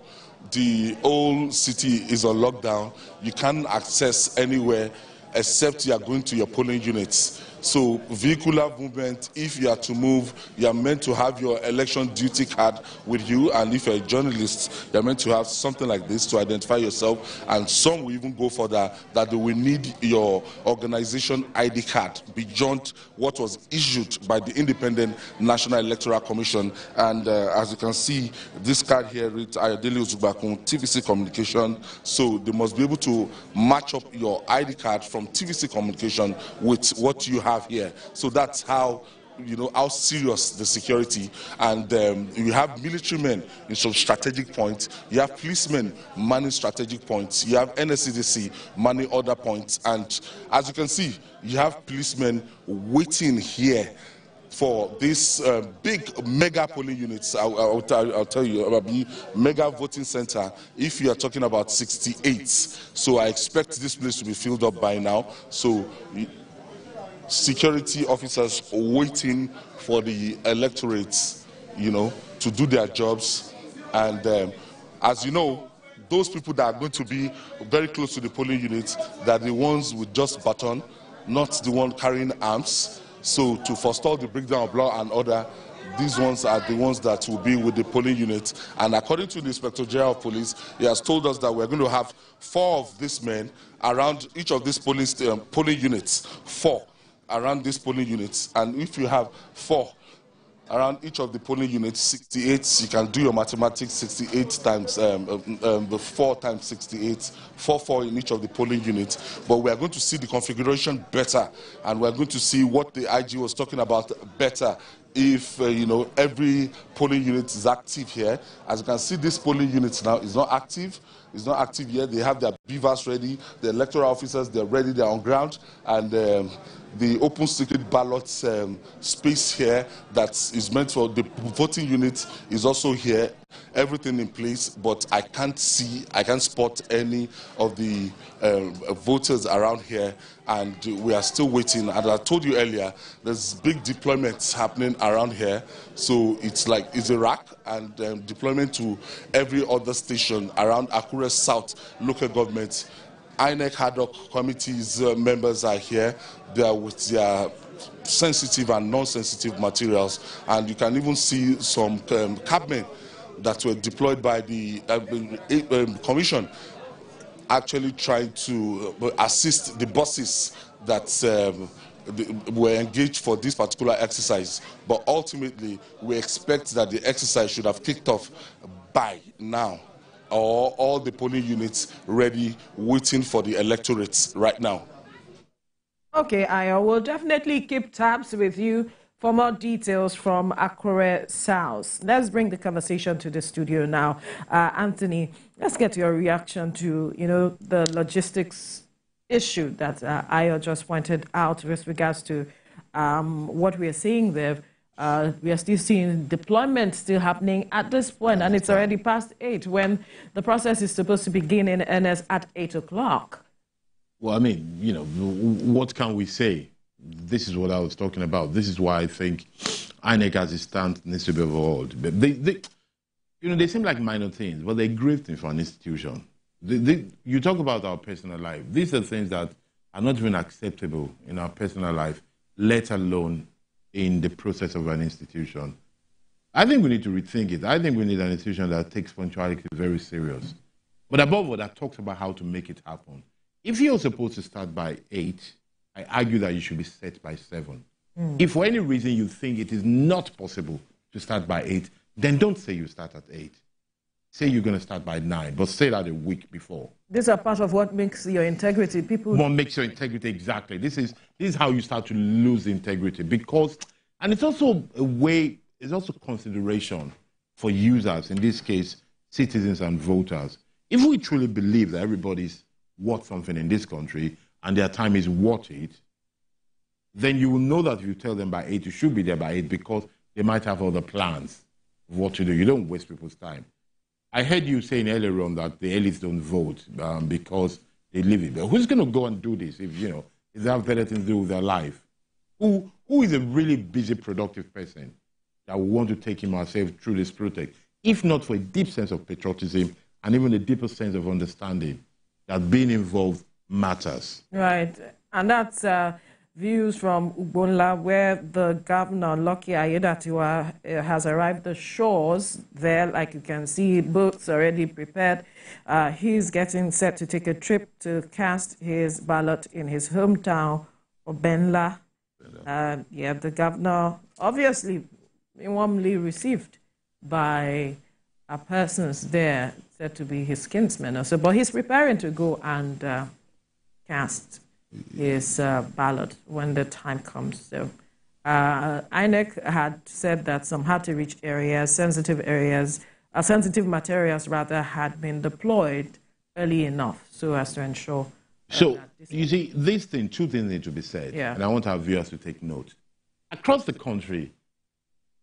The whole city is on lockdown. You can't access anywhere except you are going to your polling units. So vehicular movement, if you are to move, you are meant to have your election duty card with you, and if you're a journalist, you are meant to have something like this to identify yourself, and some will even go for that they will need your organization ID card beyond what was issued by the Independent National Electoral Commission. And as you can see, this card here reads Ayodele Ozubakun, TVC Communication, so they must be able to match up your ID card from TVC Communication with what you have here. So that's how, how serious the security. And you have military men in some strategic points. You have policemen manning strategic points. You have NSCDC manning other points. And as you can see, you have policemen waiting here for this big mega polling units. I'll tell you about the mega voting center. If you are talking about 68, so I expect this place to be filled up by now. So security officers waiting for the electorates, to do their jobs. And as you know, those people that are going to be very close to the polling units, they're the ones with just baton, not the one carrying arms. So to forestall the breakdown of law and order, these ones are the ones that will be with the polling units. And according to the Inspector General of Police, he has told us that we're going to have 4 of these men around each of these polling units. 4 around these polling units. And if you have 4 around each of the polling units, 68, you can do your mathematics, 68 times, the 4 times 68, 4 in each of the polling units. But we are going to see the configuration better, and we're going to see what the IG was talking about better if, you know, every polling unit is active here. As you can see, this polling unit now is not active. It's not active yet. They have their beavers ready, the electoral officers, they're ready, they're on ground, and the open secret ballot space here that is meant for the voting unit is also here, everything in place, but I can't spot any of the voters around here, and we are still waiting. And I told you earlier, there's big deployments happening around here, so it's like it's a rack, and deployment to every other station around Akure South local government. INEC ad hoc committees members are here. They are with their sensitive and non-sensitive materials, and you can even see some cabmen that were deployed by the commission actually trying to assist the buses that were engaged for this particular exercise. But ultimately, we expect that the exercise should have kicked off by now, or all the polling units ready, waiting for the electorates right now. Okay, Ayo, we'll definitely keep tabs with you for more details from Akure South. Let's bring the conversation to the studio now. Anthony, let's get your reaction to, you know, the logistics issue that Ayo just pointed out with regards to what we are seeing there. We are still seeing deployment still happening at this point, and it's already past 8 when the process is supposed to begin in earnest at 8 o'clock. Well, I mean, you know, what can we say? This is what I was talking about. This is why I think INEC as it stands needs to be overhauled. They seem like minor things, but they're grave things for an institution. You talk about our personal life. These are things that are not even acceptable in our personal life, let alone in the process of an institution. I think we need to rethink it. I think we need an institution that takes punctuality very serious. But above all, that talks about how to make it happen. If you're supposed to start by 8, I argue that you should be set by 7. If for any reason you think it is not possible to start by 8, then don't say you start at 8. Say you're going to start by 9, but say that a week before. These are part of what makes your integrity. What makes your integrity, exactly. This is how you start to lose integrity, because, and it's also a way, it's also consideration for users, in this case, citizens and voters. If we truly believe that everybody's worth something in this country and their time is worth it, then you will know that if you tell them by 8, you should be there by 8, because they might have other plans of what to do. You don't waste people's time. I heard you saying earlier on that the elites don't vote because they live it. But who's going to go and do this if they have better things to do with their life? Who is a really busy, productive person that will want to take him or herself through this protest, if not for a deep sense of patriotism and even a deeper sense of understanding that being involved matters? Right. And that's views from Ubonla, where the governor, Lucky Ayedatiwa, has arrived the shores there. Like you can see, boats already prepared. He's getting set to take a trip to cast his ballot in his hometown, Obenla. The governor, obviously warmly received by persons there, said to be his kinsmen or so, but he's preparing to go and cast his ballot when the time comes. So INEC had said that some hard-to-reach areas, sensitive materials rather, had been deployed early enough so as to ensure. So, you see, two things need to be said, and I want our viewers to take note. Across the country,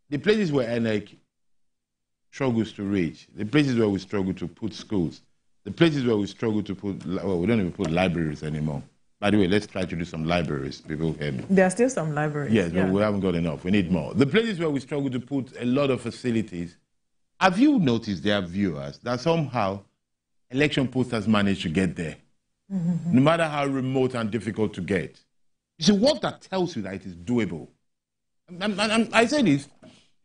the places where INEC struggles to reach, the places where we struggle to put schools, the places where we struggle to put, well, we don't even put libraries anymore. By the way, let's try to do some libraries. People hear me. There are still some libraries. Yes, but we haven't got enough. We need more. The places where we struggle to put a lot of facilities, have you noticed, their viewers, that somehow election posters manage to get there? No matter how remote and difficult to get. You see, what that tells you that it is doable. I say this,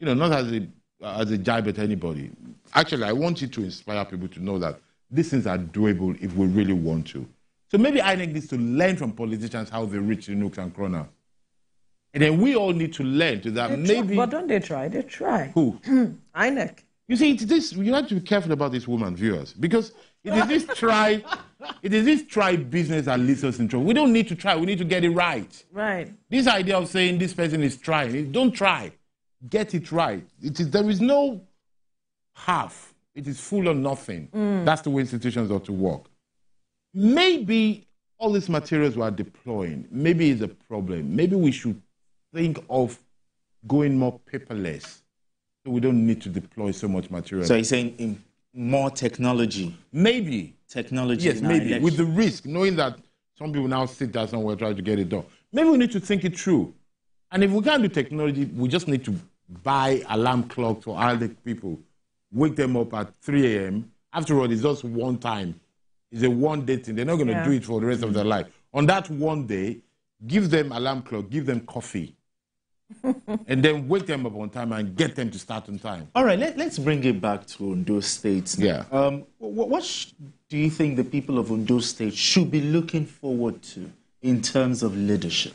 not as a jibe at anybody. Actually, I want you to inspire people to know that these things are doable if we really want to. So maybe INEC needs to learn from politicians how they reach the nooks and corners. And then we all need to learn to that. Maybe. But don't they try? They try. Who? INEC. You see, you have to be careful about this woman, viewers, because it is this try business that leads us in trouble. We don't need to try. We need to get it right. Right. This idea of saying this person is trying, don't try. Get it right. There is no half. It is full or nothing. That's the way institutions ought to work. Maybe all these materials we are deploying, maybe is a problem. Maybe we should think of going more paperless. So we don't need to deploy so much material. So you're saying more technology? Maybe. Technology. Yes, maybe. With the risk, knowing that some people now sit there somewhere trying to get it done. Maybe we need to think it through. And if we can't do technology, we just need to buy alarm clocks for all the people. Wake them up at 3 a.m. After all, it's just one time. It's a one-day thing. They're not going to do it for the rest of their life. On that one day, give them alarm clock, give them coffee. And then wake them up on time and get them to start on time. All right, let's bring it back to Ondo State now. Yeah. What do you think the people of Ondo State should be looking forward to in terms of leadership?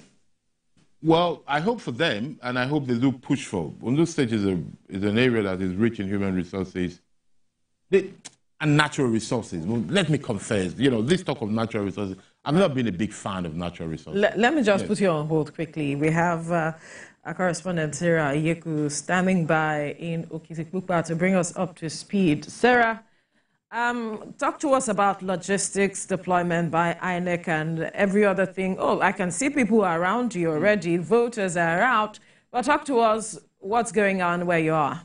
Well, I hope for them, and I hope they do push for. Ondo State is an area that is rich in human resources and natural resources. Well, let me confess, this talk of natural resources, I've never been a big fan of natural resources. Let me just put you on hold quickly. We have our correspondent, Sarah Yeku, standing by in Okitikpupa to bring us up to speed. Sarah, talk to us about logistics, deployment by INEC and every other thing. Oh, I can see people around you already. Voters are out. But talk to us what's going on where you are.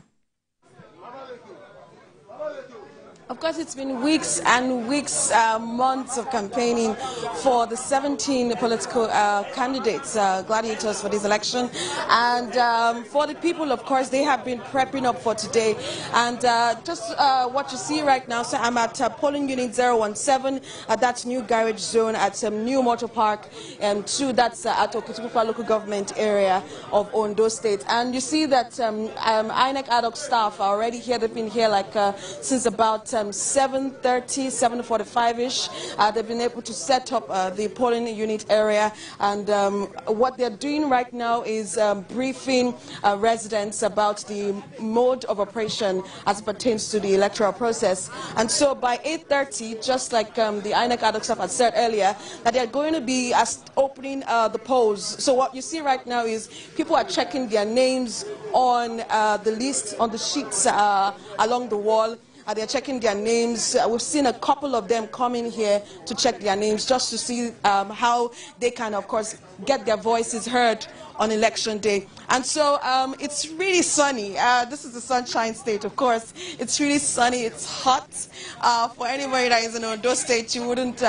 Of course, it's been weeks and weeks, months of campaigning for the 17 political candidates, gladiators for this election. And for the people, of course, they have been prepping up for today. And just what you see right now, so I'm at polling unit 017, that's new garage zone at New Motor Park, and 2, that's at Okitikpupa local government area of Ondo State. And you see that INEC ad hoc staff are already here. They've been here since about 7:30, 7:45-ish. They've been able to set up the polling unit area, and what they're doing right now is briefing residents about the mode of operation as it pertains to the electoral process. And so by 8:30, just like the INEC ad hoc staff had said earlier, that they're going to be opening the polls. So what you see right now is people are checking their names on the list, on the sheets along the wall. They're checking their names. We've seen a couple of them coming here to check their names just to see how they can, of course, get their voices heard on election day. And so it's really sunny. This is the Sunshine State, of course. It's really sunny. It's hot. For anybody that is in Ondo State, you wouldn't,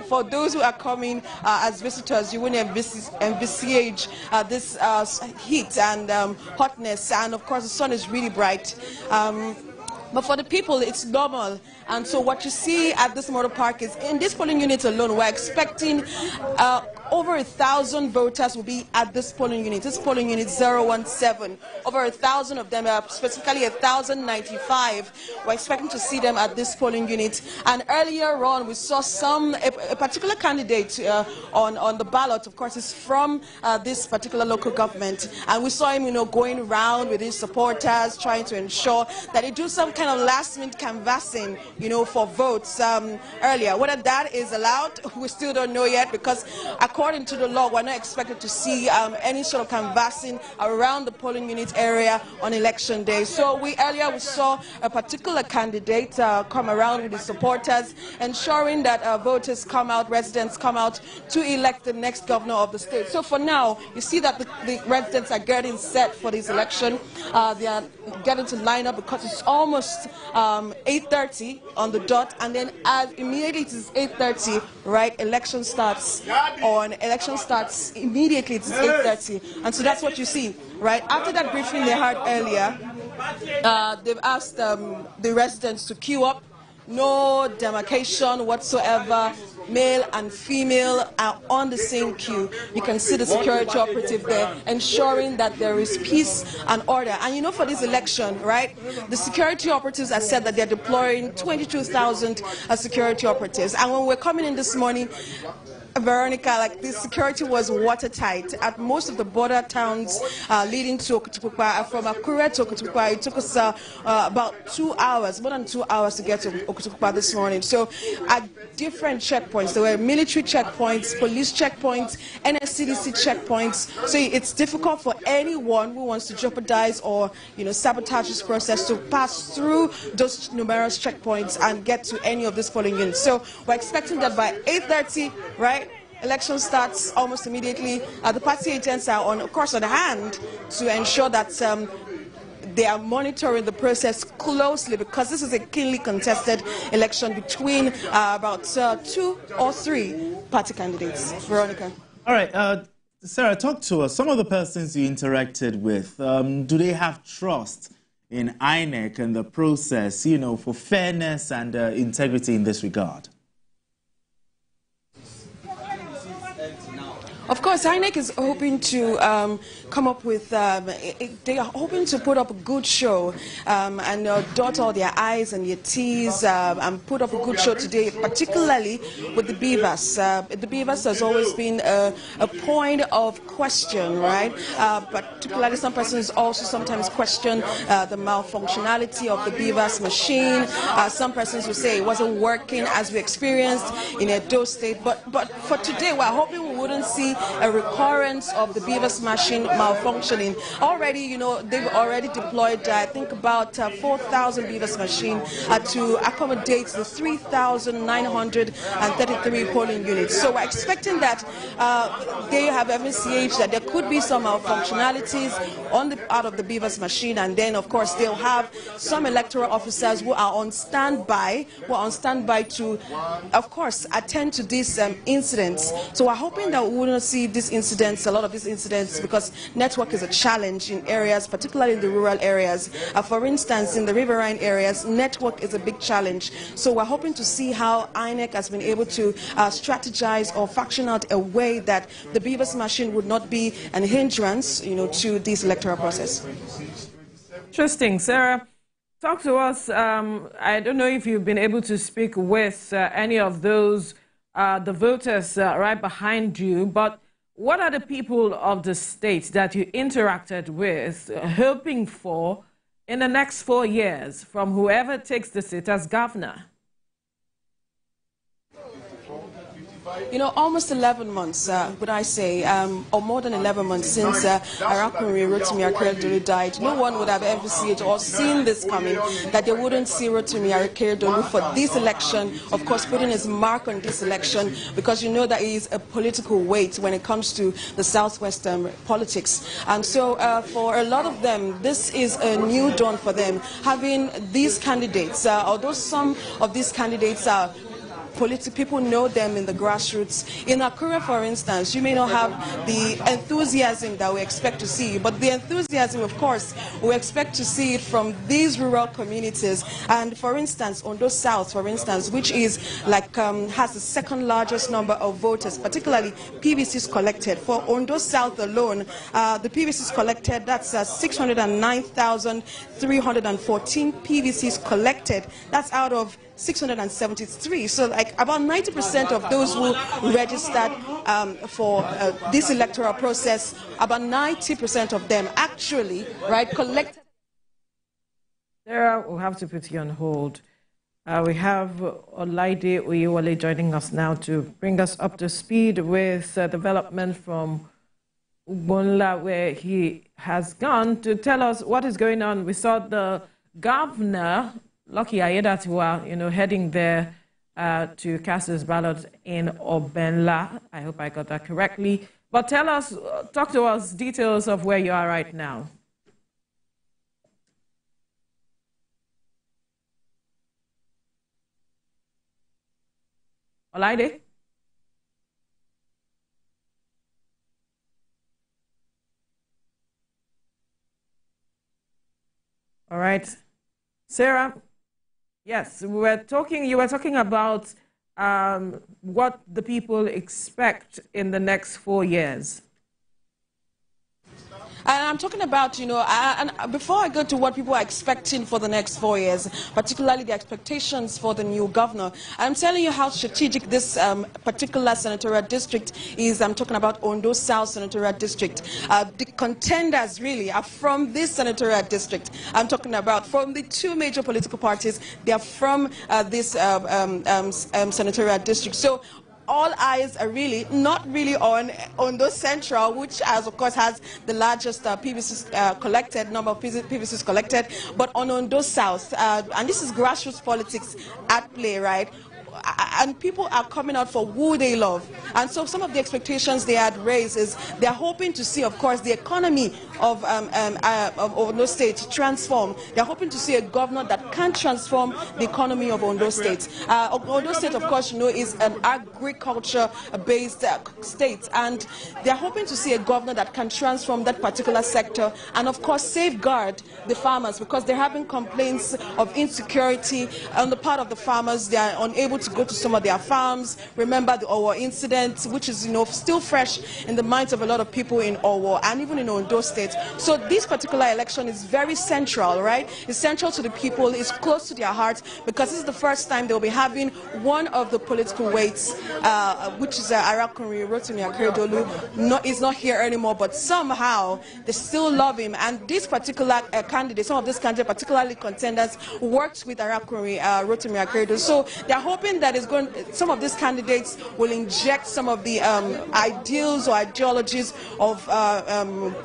for those who are coming as visitors, you wouldn't envisage this heat and hotness. And of course, the sun is really bright. But for the people, it's normal. And so what you see at this motor park is, in this polling unit alone, we're expecting over 1,000 voters will be at this polling unit. This polling unit 017. Over 1,000 of them, specifically 1,095. We're expecting to see them at this polling unit. And earlier on, we saw a particular candidate on the ballot. Of course, is from this particular local government. And we saw him, going around with his supporters, trying to ensure that they do some kind of last-minute canvassing, for votes earlier. Whether that is allowed, we still don't know yet, because according to the law, we're not expected to see any sort of canvassing around the polling unit area on election day. So earlier we saw a particular candidate come around with his supporters, ensuring that voters come out, residents come out to elect the next governor of the state. So for now, you see that the residents are getting set for this election. They are getting to line up because it's almost 8:30 on the dot, and then as immediately it is 8:30, right, election starts immediately. It's 8:30, and so that's what you see, right? After that briefing they had earlier, they've asked the residents to queue up. No demarcation whatsoever. male and female are on the same queue. You can see the security operative there ensuring that there is peace and order. And you know, for this election, right, the security operatives have said that they're deploying 22,000 security operatives. And when we're coming in this morning, Veronica, like, the security was watertight at most of the border towns leading to Okutupukpa. From Akure to Okutupukpa, it took us about 2 hours, more than 2 hours to get to Okutupukpa this morning. So at different checkpoints, there were military checkpoints, police checkpoints, NSCDC checkpoints. So it's difficult for anyone who wants to jeopardize or, you know, sabotage this process to pass through those numerous checkpoints and get to any of these polling units. So we're expecting that by 8:30, right? Election starts almost immediately. The party agents are on hand to ensure that they are monitoring the process closely, because this is a keenly contested election between about 2 or 3 party candidates. Veronica. All right, Sarah, talk to us. Some of the persons you interacted with, do they have trust in INEC and the process, you know, for fairness and integrity in this regard? Of course, INEC is hoping to come up with, they are hoping to put up a good show and dot all their I's and their T's and put up a good show today, particularly with the beavers. The beavers has always been a point of question, right? Particularly some persons also sometimes question the malfunctionality of the beavers machine. Some persons will say it wasn't working as we experienced in Edo State. But for today, we're hoping we wouldn't see a recurrence of the beavers machine malfunctioning. Already, you know, they've already deployed, I think, about 4,000 beavers machine to accommodate the 3,933 polling units. So we're expecting that they have MCH that there could be some malfunctionalities out of the beavers machine, and then, of course, they'll have some electoral officers who are on standby, to, of course, attend to these incidents. So we're hoping that we wouldn't see these incidents, a lot of these incidents, because network is a challenge in areas, particularly in the rural areas. For instance, in the riverine areas, network is a big challenge. So we're hoping to see how INEC has been able to strategize or faction out a way that the beavers machine would not be an hindrance, you know, to this electoral process. Interesting. Sarah, talk to us. I don't know if you've been able to speak with any of those, the voters right behind you, but what are the people of the state that you interacted with hoping for in the next 4 years from whoever takes the seat as governor? You know, almost 11 months, would I say, or more than 11 months since Arakunri Rotimi Akeredolu died. No one would have ever seen it or seen this coming, that they wouldn't see Rotimi Akeredolu for this election, of course, putting his mark on this election, because you know that he is a political weight when it comes to the southwestern politics. And so for a lot of them, this is a new dawn for them, having these candidates, although some of these candidates are people know them in the grassroots. In Akure, for instance, you may not have the enthusiasm that we expect to see, but the enthusiasm, of course, we expect to see it from these rural communities. And for instance, Ondo South, for instance, which is like has the second largest number of voters, particularly PVCs collected. For Ondo South alone, the PVCs collected, that's 609,314 PVCs collected. That's out of 673. So like about 90% of those who registered for this electoral process, about 90% of them actually, right, collected. Sarah, we'll have to put you on hold. We have Olaide Oyewale joining us now to bring us up to speed with development from Ugbonla, where he has gone to tell us what is going on. We saw the governor, Lucky Ayedatiwa, you know, heading there to cast his ballot in Obenla. I hope I got that correctly. But tell us, talk to us details of where you are right now. Olaide? All right. Sarah? Yes, you were talking about what the people expect in the next 4 years? And I'm talking about, and before I go to what people are expecting for the next 4 years, particularly the expectations for the new governor, I'm telling you how strategic this particular senatorial district is. I'm talking about Ondo South senatorial district. The contenders really are from this senatorial district. I'm talking about from the two major political parties. They are from this senatorial district. So all eyes are really not really on Ondo Central, which of course has the largest PVCs collected, number of PVCs collected, but on Ondo South, and this is grassroots politics at play, right? And people are coming out for who they love. And so some of the expectations they had raised is they're hoping to see, of course, the economy of Ondo State transform. They're hoping to see a governor that can transform the economy of Ondo State. Ondo State, of course, is an agriculture-based state. And they're hoping to see a governor that can transform that particular sector and, of course, safeguard the farmers, because they're having complaints of insecurity on the part of the farmers. They are unable to go to some of their farms. Remember the Owo incident, which is still fresh in the minds of a lot of people in Owo and even in Ondo State. So this particular election is very central, right? It's central to the people. It's close to their hearts, because this is the first time they'll be having one of the political weights, which is Arakunrin Rotimi Akeredolu. Is not here anymore, but somehow they still love him. And this particular candidate, some of these candidates, particularly contenders, worked with Arakunrin Rotimi Akeredolu. So they're hoping that some of these candidates will inject some of the ideals or ideologies of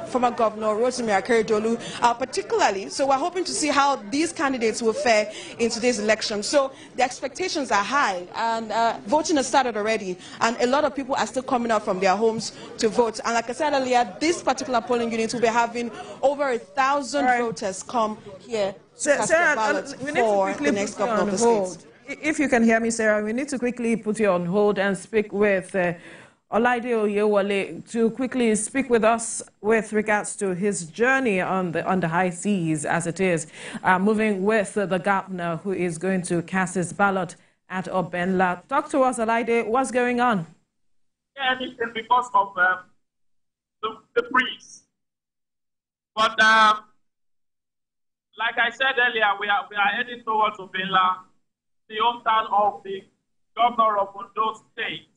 former Governor Rotimi Akeredolu, particularly. So we're hoping to see how these candidates will fare in today's election. So the expectations are high, and voting has started already, and a lot of people are still coming out from their homes to vote. And like I said earlier, this particular polling unit will be having over 1,000 voters come here to cast their ballots for the next governor of the state. If you can hear me, Sarah, we need to quickly put you on hold and speak with Olaide Oyewole to quickly speak with us with regards to his journey on the high seas, as it is, moving with the governor who is going to cast his ballot at Obenla. Talk to us, Olaide. What's going on? Yeah, anything because of the breeze. But like I said earlier, we are heading towards Obenla, the hometown of the governor of Ondo State,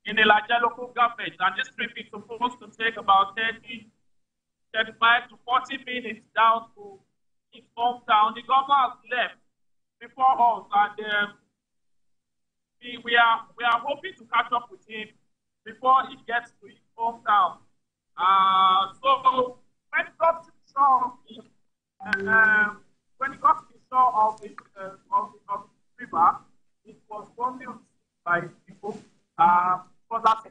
in the larger local government. And this trip is supposed to take about 35 to 40 minutes down to his hometown. The governor has left before us, and we are hoping to catch up with him before he gets to his hometown. So when it got to the shore, of the river, it was only by people. Because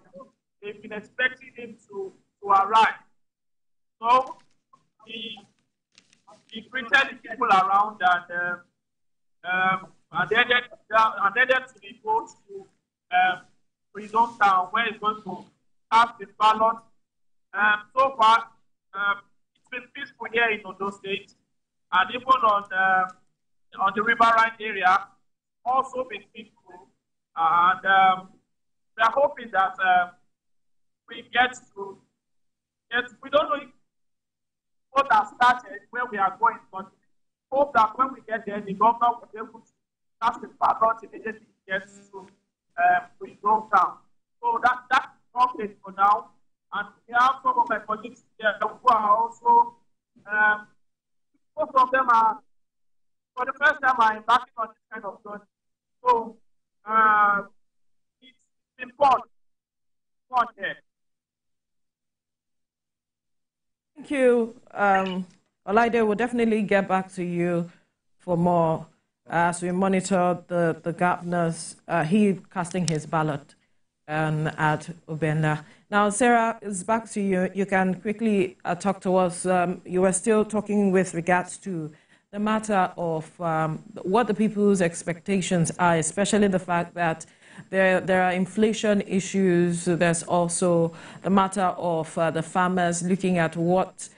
they've been expecting him to arrive. So he greeted the people around and headed to the boat to his hometown, where he's going to cast his ballot. So far, it's been peaceful here in Ondo State, and even on the riverine area, also been peaceful. And we are hoping that we get to. We don't know if what has started, where we are going, but hope that when we get there, the governor will be able to cast the ballot immediately he gets to his hometown. So that's okay for now. And we have some of my colleagues here who are also, most of them are, for the first time, are embarking on this kind of journey. So it's been fun here. Thank you. Olaide, we'll definitely get back to you for more as we monitor the governor's, he casting his ballot at Obenla. Now, Sarah, it's back to you. You can quickly talk to us. You were still talking with regards to the matter of what the people's expectations are, especially the fact that there are inflation issues. There's also the matter of the farmers looking at what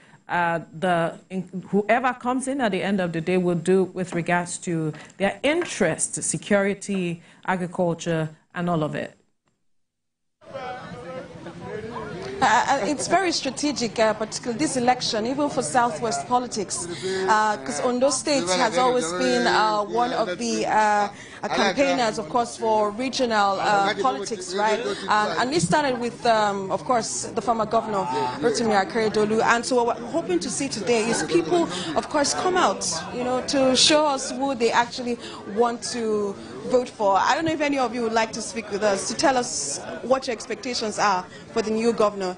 whoever comes in at the end of the day will do with regards to their interests, security, agriculture, and all of it. It's very strategic, particularly this election, even for Southwest politics, because Ondo State has always been one of the campaigners, of course, for regional politics, right? And it started with, of course, the former governor, Rotimi Akeredolu. And so what we're hoping to see today is people, of course, come out, you know, to show us who they actually want to vote for. I don't know if any of you would like to speak with us to tell us what your expectations are for the new governor.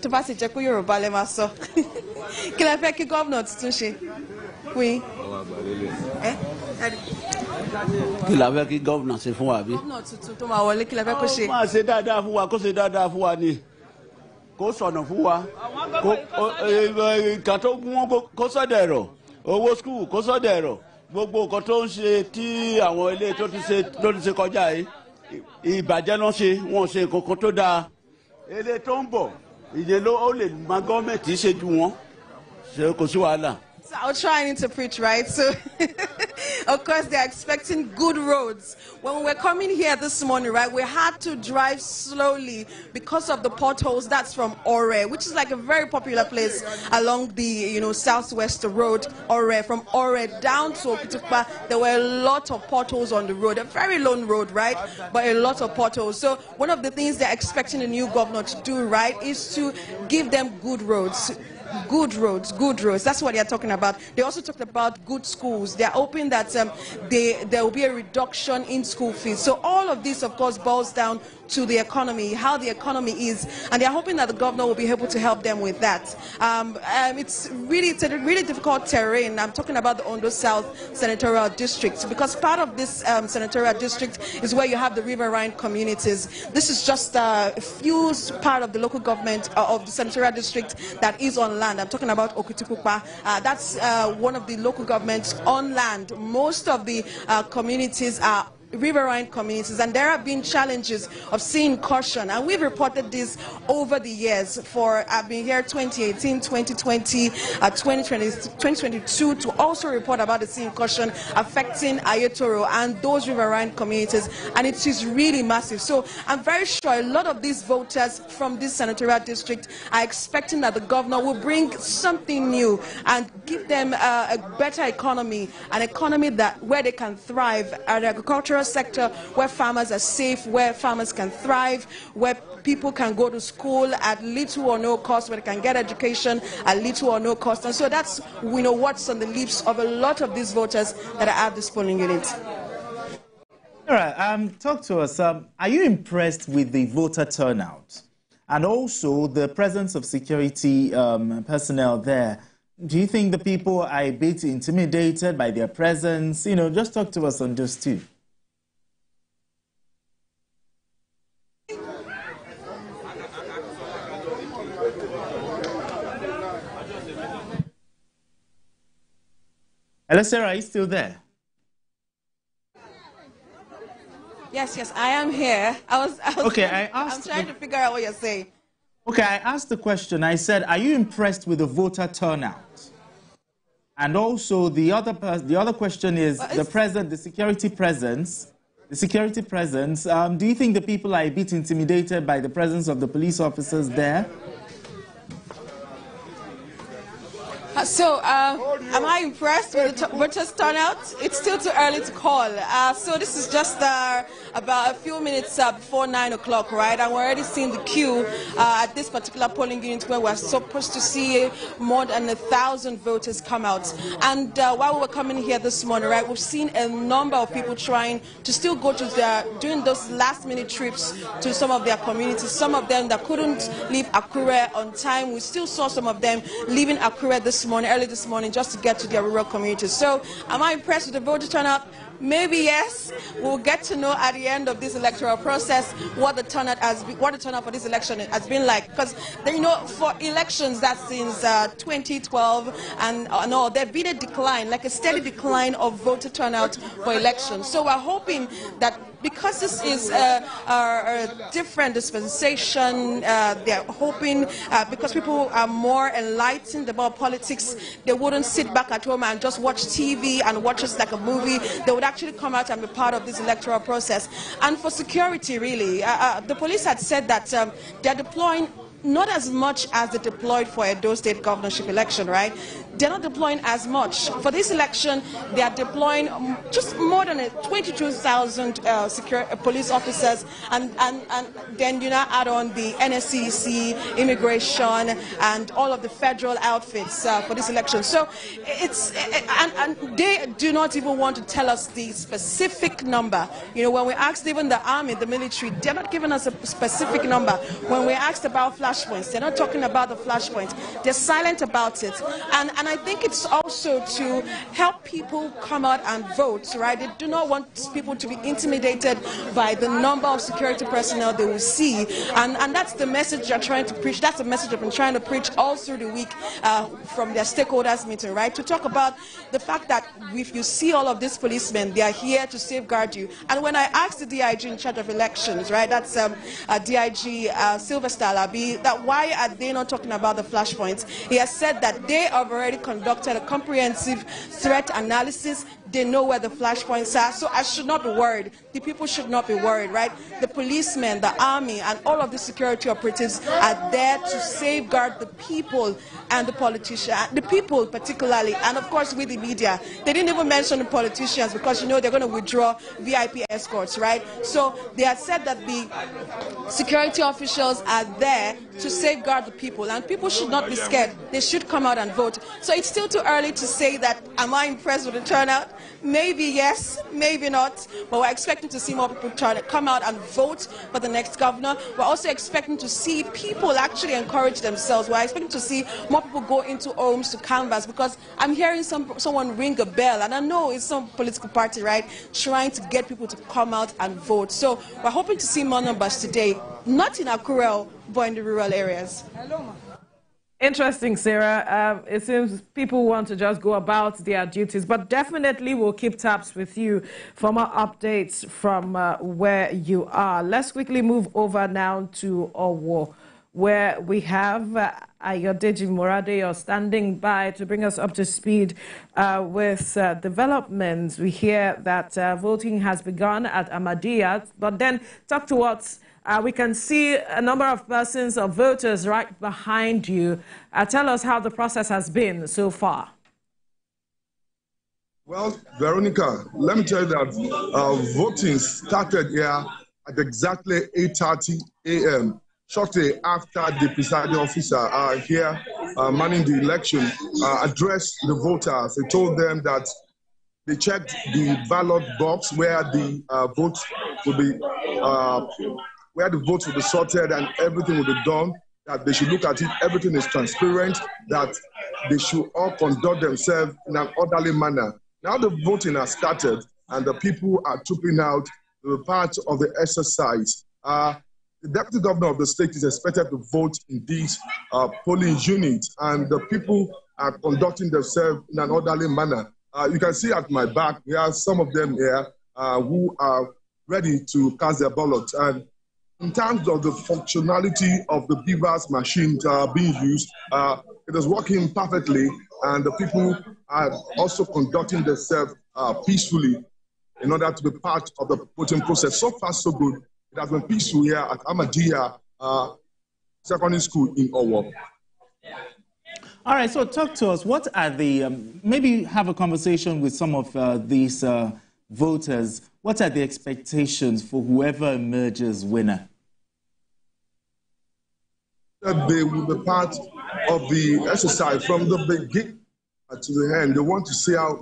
Kila fẹ́ kí governor tuntun ṣe? Oui. Kila fẹ́ kí governor ṣe fún wa bí? Governor tuntun tó máa wọlé kila fẹ́ kó ṣe? Ó máa ṣe dáadáa fún wa, kó ṣe dáadáa fún wa ni. Kó sọ̀nà fún wa. Kó tó gún kó sọ̀dọ̀ ẹ̀rọ. Owó school kó sọ̀dọ̀ ẹ̀rọ. Gbogbo nǹkan tó ń ṣe tí àwọn ilé tó ti ṣe kọjá yìí ìbàjẹ́ náà ṣe wọ́n ṣe nǹkan kan tó dáa ilé tó ń bọ̀ ìyẹn ló ó lè máa gọ́ọ̀mẹ̀ntì ṣe ju wọn ṣe kò sí wàhálà. So I'll try to preach, right? So, of course, they're expecting good roads. When we were coming here this morning, right, we had to drive slowly because of the potholes. That's from Ore, which is like a very popular place along the, you know, southwest road, Ore. From Ore down to Okitukpa, there were a lot of potholes on the road. A very long road, right? But a lot of potholes. So one of the things they're expecting the new governor to do, right, is to give them good roads. Good roads, good roads. That's what they're talking about. They also talked about good schools. They're hoping that there will be a reduction in school fees. So all of this, of course, boils down to the economy, how the economy is, and they're hoping that the governor will be able to help them with that. It's a really difficult terrain. I'm talking about the Ondo South Senatorial District, because part of this senatorial district is where you have the riverine communities. This is just a few part of the local government of the senatorial district that is on land. I'm talking about Okitukpa. That's one of the local governments on land. Most of the communities are riverine communities, and there have been challenges of sea incursion, and we've reported this over the years. I've been here 2018, 2020, 2022 to also report about the sea incursion affecting Ayotoro and those riverine communities, and it is really massive. So I'm very sure a lot of these voters from this senatorial district are expecting that the governor will bring something new and give them a better economy, an economy where they can thrive, an agricultural sector where farmers are safe, where farmers can thrive, where people can go to school at little or no cost, where they can get education at little or no cost. And so that's, we know, what's on the lips of a lot of these voters that are at this polling unit. All right, talk to us. Are you impressed with the voter turnout and also the presence of security personnel there? Do you think the people are a bit intimidated by their presence? You know, just talk to us on those two. Hello, Sarah, are you still there? Yes, I am here. I'm trying to figure out what you're saying. Okay, I asked the question. I said, are you impressed with the voter turnout? And also, the other question is the security presence. The security presence. Do you think the people are a bit intimidated by the presence of the police officers there? Am I impressed with the voters' turnout? It's still too early to call. So this is just about a few minutes before 9 o'clock, right? And we're already seeing the queue at this particular polling unit where we're supposed to see more than 1,000 voters come out. And while we were coming here this morning, right, we've seen a number of people trying to still go to doing those last-minute trips to some of their communities. Some of them that couldn't leave Akure on time. We still saw some of them leaving Akure early this morning, just to get to their rural communities. So, am I impressed with the voter turnout? Maybe yes. We'll get to know at the end of this electoral process what the turnout for this election has been like. Because, you know, for elections that since 2012 and all, there's been a decline, like a steady decline of voter turnout for elections. So we're hoping that because this is a different dispensation, they're hoping because people are more enlightened about politics, they wouldn't sit back at home and just watch TV and watch it like a movie. They would actually come out and be part of this electoral process. And for security, really, the police had said that they're deploying not as much as they deployed for Edo State governorship election, right? They're not deploying as much. For this election, they are deploying just more than 22,000 police officers, and then you now add on the NSCC, immigration, and all of the federal outfits for this election. So it's, and they do not even want to tell us the specific number. You know, when we asked even the army, the military, they're not giving us a specific number. When we asked about flashpoints, they're not talking about the flashpoints. They're silent about it. And I think it's also to help people come out and vote, right? They do not want people to be intimidated by the number of security personnel they will see. And that's the message they're trying to preach. That's the message they've been trying to preach all through the week from their stakeholders meeting, right? To talk about the fact that if you see all of these policemen, they are here to safeguard you. And when I asked the DIG in charge of elections, right, that's DIG Sylvester Alabi, that why are they not talking about the flashpoints? He has said that they have already conducted a comprehensive threat analysis. They know where the flashpoints are, so I should not be worried. The people should not be worried, right? The policemen, the army, and all of the security operatives are there to safeguard the people and the politicians, the people particularly, and of course with the media. They didn't even mention the politicians because, you know, they're going to withdraw VIP escorts, right? So they have said that the security officials are there to safeguard the people, and people should not be scared. They should come out and vote. So it's still too early to say that, am I impressed with the turnout? Maybe yes, maybe not, but we're expecting to see more people try to come out and vote for the next governor. We're also expecting to see people actually encourage themselves. We're expecting to see more people go into homes to canvass, because I'm hearing someone ring a bell, and I know it's some political party, right, trying to get people to come out and vote. So we're hoping to see more numbers today, not in Akure, but in the rural areas. Interesting, Sarah. It seems people want to just go about their duties, but definitely we'll keep tabs with you for more updates from where you are. Let's quickly move over now to Owo, where we have Ayodeji Morade standing by to bring us up to speed with developments. We hear that voting has begun at Ahmadiyya, but then talk to us. We can see a number of persons or voters right behind you. Tell us how the process has been so far. Well, Veronica, let me tell you that voting started here at exactly 8:30 a.m. Shortly after the presiding officer here manning the election addressed the voters. He told them that they checked the ballot box where the votes will be where the votes will be sorted and everything will be done, that they should look at it, everything is transparent, that they should all conduct themselves in an orderly manner. Now the voting has started and the people are trooping out to be part of the exercise. The deputy governor of the state is expected to vote in this polling unit, and the people are conducting themselves in an orderly manner. You can see at my back, we have some of them here who are ready to cast their ballot. And in terms of the functionality of the BVAS machines being used, it is working perfectly, and the people are also conducting themselves peacefully in order to be part of the voting process. So far, so good. It has been peaceful here at Ahmadiyya Secondary School in Owo. All right, so talk to us. What are the, maybe have a conversation with some of these voters. What are the expectations for whoever emerges winner? They will be part of the exercise from the beginning to the end. They want to see how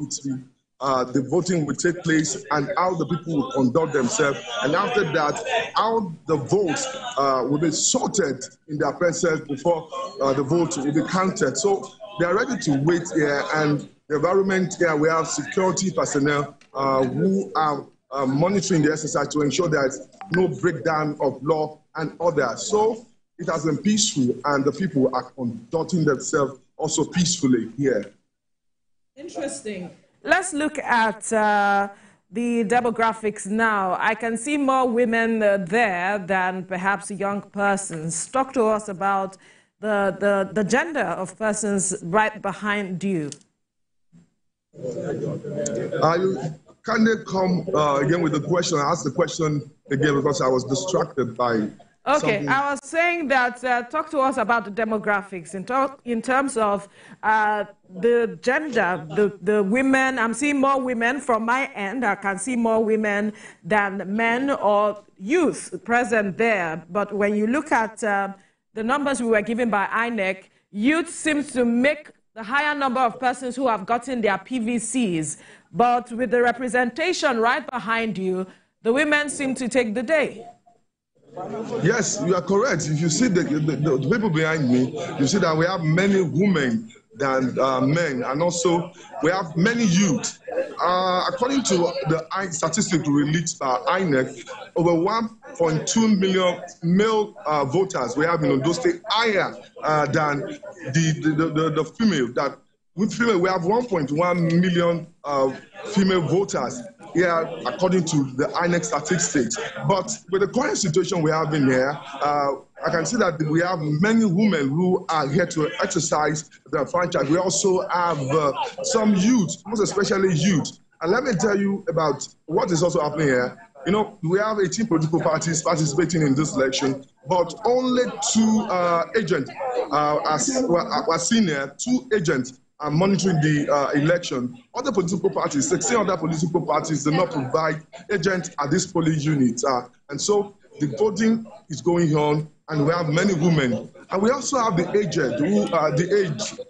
the voting will take place and how the people will conduct themselves. And after that, how the votes will be sorted in their presence before the vote will be counted. So they are ready to wait here, and the environment here, we have security personnel who are monitoring the exercise to ensure there's no breakdown of law and order. So it has been peaceful, and the people are conducting themselves also peacefully here. Interesting. Let's look at the demographics now, I can see more women there than perhaps young persons. Talk to us about the gender of persons right behind you. Can they come again with the question? I asked the question again because I was distracted by Okay, something. I was saying that talk to us about the demographics in terms of the gender, the women. I'm seeing more women from my end. I can see more women than men or youth present there. But when you look at the numbers we were given by INEC, youth seems to make the higher number of persons who have gotten their PVCs. But with the representation right behind you, the women seem to take the day. Yes, you are correct. If you see the people behind me, you see that we have many women than men, and also we have many youth. According to the statistics released by INEC, over 1.2 million male voters we have in Ondo State, higher than the female. That with female, we have 1.1 million female voters here, according to the INEC statistics. But with the current situation we have in here, I can see that we have many women who are here to exercise their franchise. We also have some youth, most especially youth. And let me tell you about what is also happening here. You know, we have 18 political parties participating in this election, but only 2 agents are seen here, 2 agents are monitoring the election. Other political parties, 16 other political parties, do not provide agents at this polling unit. And so the voting is going on, and we have many women. And we also have the aged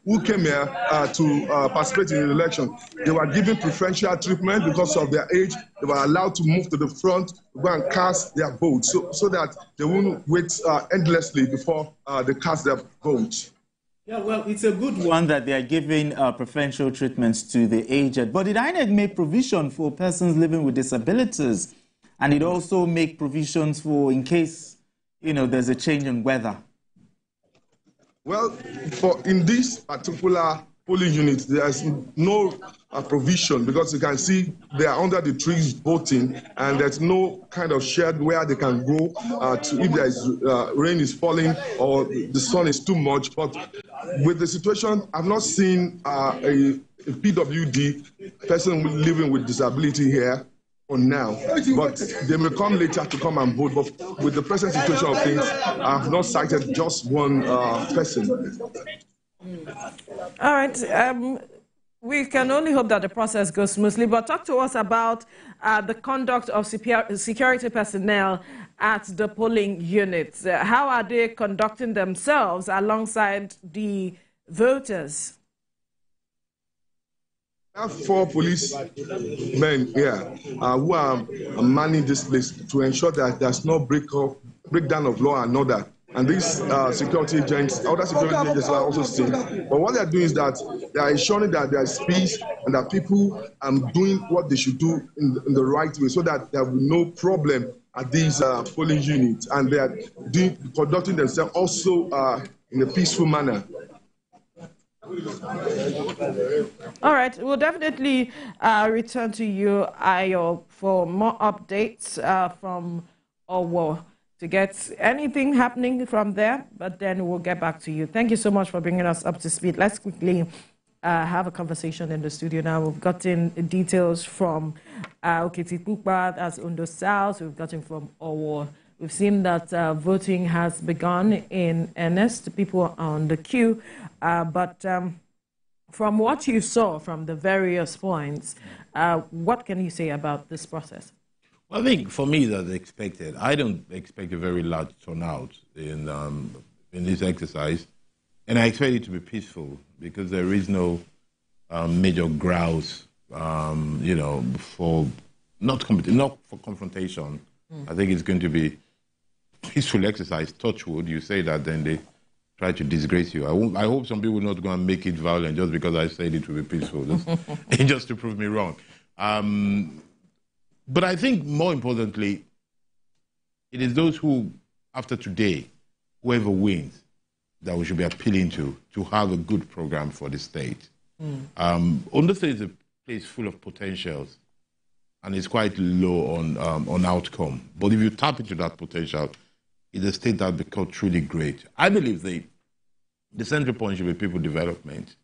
who came here to participate in the election. They were given preferential treatment because of their age. They were allowed to move to the front to go and cast their vote so that they won't wait endlessly before they cast their vote. Yeah, well, it's a good one that they are giving preferential treatments to the aged. But did INEC make provision for persons living with disabilities? And it also make provisions for in case, you know, there's a change in weather? Well, in this particular polling unit, there's no provision because you can see they are under the trees voting, and there's no kind of shed where they can go to if there is rain is falling or the sun is too much. But with the situation, I've not seen a PWD person living with disability here for now, but they may come later to come and vote. But with the present situation of things, I have not cited just one person. All right. We can only hope that the process goes smoothly, but talk to us about the conduct of security personnel at the polling units. How are they conducting themselves alongside the voters? I have 4 policemen here who are manning this place to ensure that there's no breakdown of law and order. And these security agents, other security agents are also staying. But what they are doing is that they are ensuring that there is peace and that people are doing what they should do in the right way so that there will be no problem at these polling units. And they are conducting themselves also in a peaceful manner. All right, we'll definitely return to you, Ayo, for more updates from Owo to get anything happening from there, but then we'll get back to you. Thank you so much for bringing us up to speed. Let's quickly have a conversation in the studio now. We've gotten details from Okitipupa, that's Ondo South. We've gotten from Owo. We've seen that voting has begun in earnest. People are on the queue. But from what you saw from the various points, what can you say about this process? Well, I think for me, that's expected. I don't expect a very large turnout in this exercise. And I expect it to be peaceful because there is no major grouse, you know, for not for confrontation. I think it's going to be peaceful exercise. Touch wood, you say that, then they try to disgrace you. I hope some people will not go and make it violent just because I said it will be peaceful, just to prove me wrong. But I think more importantly, it is those who, after today, whoever wins, that we should be appealing to have a good program for the state. Ondo State is a place full of potentials. and it's quite low on outcome. But if you tap into that potential, it's a state that becomes truly great. I believe the central point should be people development.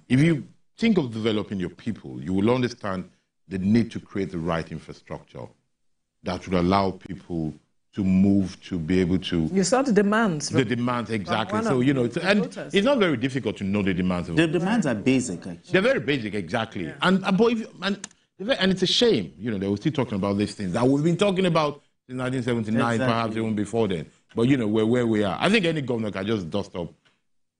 If you think of developing your people, you will understand the need to create the right infrastructure that would allow people to move, to be able to... You saw the demands. The demands, exactly. So, you know, it's not very difficult to know the demands. The demands are basic, actually. They're very basic, exactly. Yeah. And it's a shame, you know, they were still talking about these things that we've been talking about since 1979, perhaps even before then. But, you know, we're where we are. I think any governor can just dust up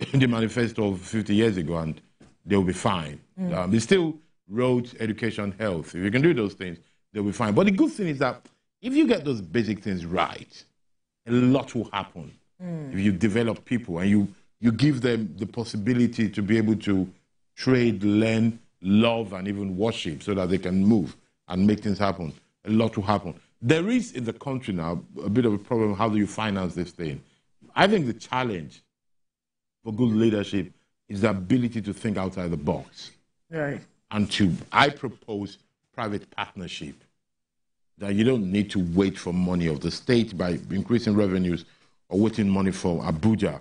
the manifesto of 50 years ago and they'll be fine. It's still roads, education, health. If you can do those things, they'll be fine. But the good thing is that if you get those basic things right, a lot will happen. If you develop people and you give them the possibility to be able to trade, learn, love, and even worship so that they can move and make things happen, a lot will happen. There is in the country now a bit of a problem. How do you finance this thing? I think the challenge for good leadership is the ability to think outside the box. Right. And I propose private partnership, that you don't need to wait for money of the state by increasing revenues or waiting money from Abuja.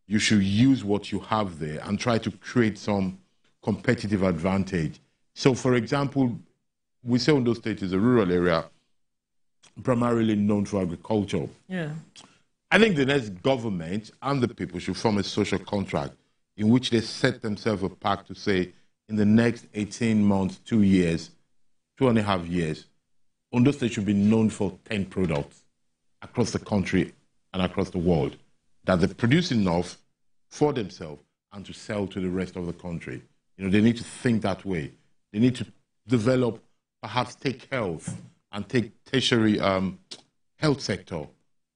You should use what you have there and try to create some competitive advantage. So, for example, we say Ondo State is a rural area, primarily known for agriculture. Yeah. I think the next government and the people should form a social contract in which they set themselves apart to say, in the next 18 months, 2 years, 2.5 years, Ondo State should be known for 10 products across the country and across the world, that they produce enough for themselves and to sell to the rest of the country. You know, they need to think that way. They need to develop, perhaps take health and take tertiary health sector.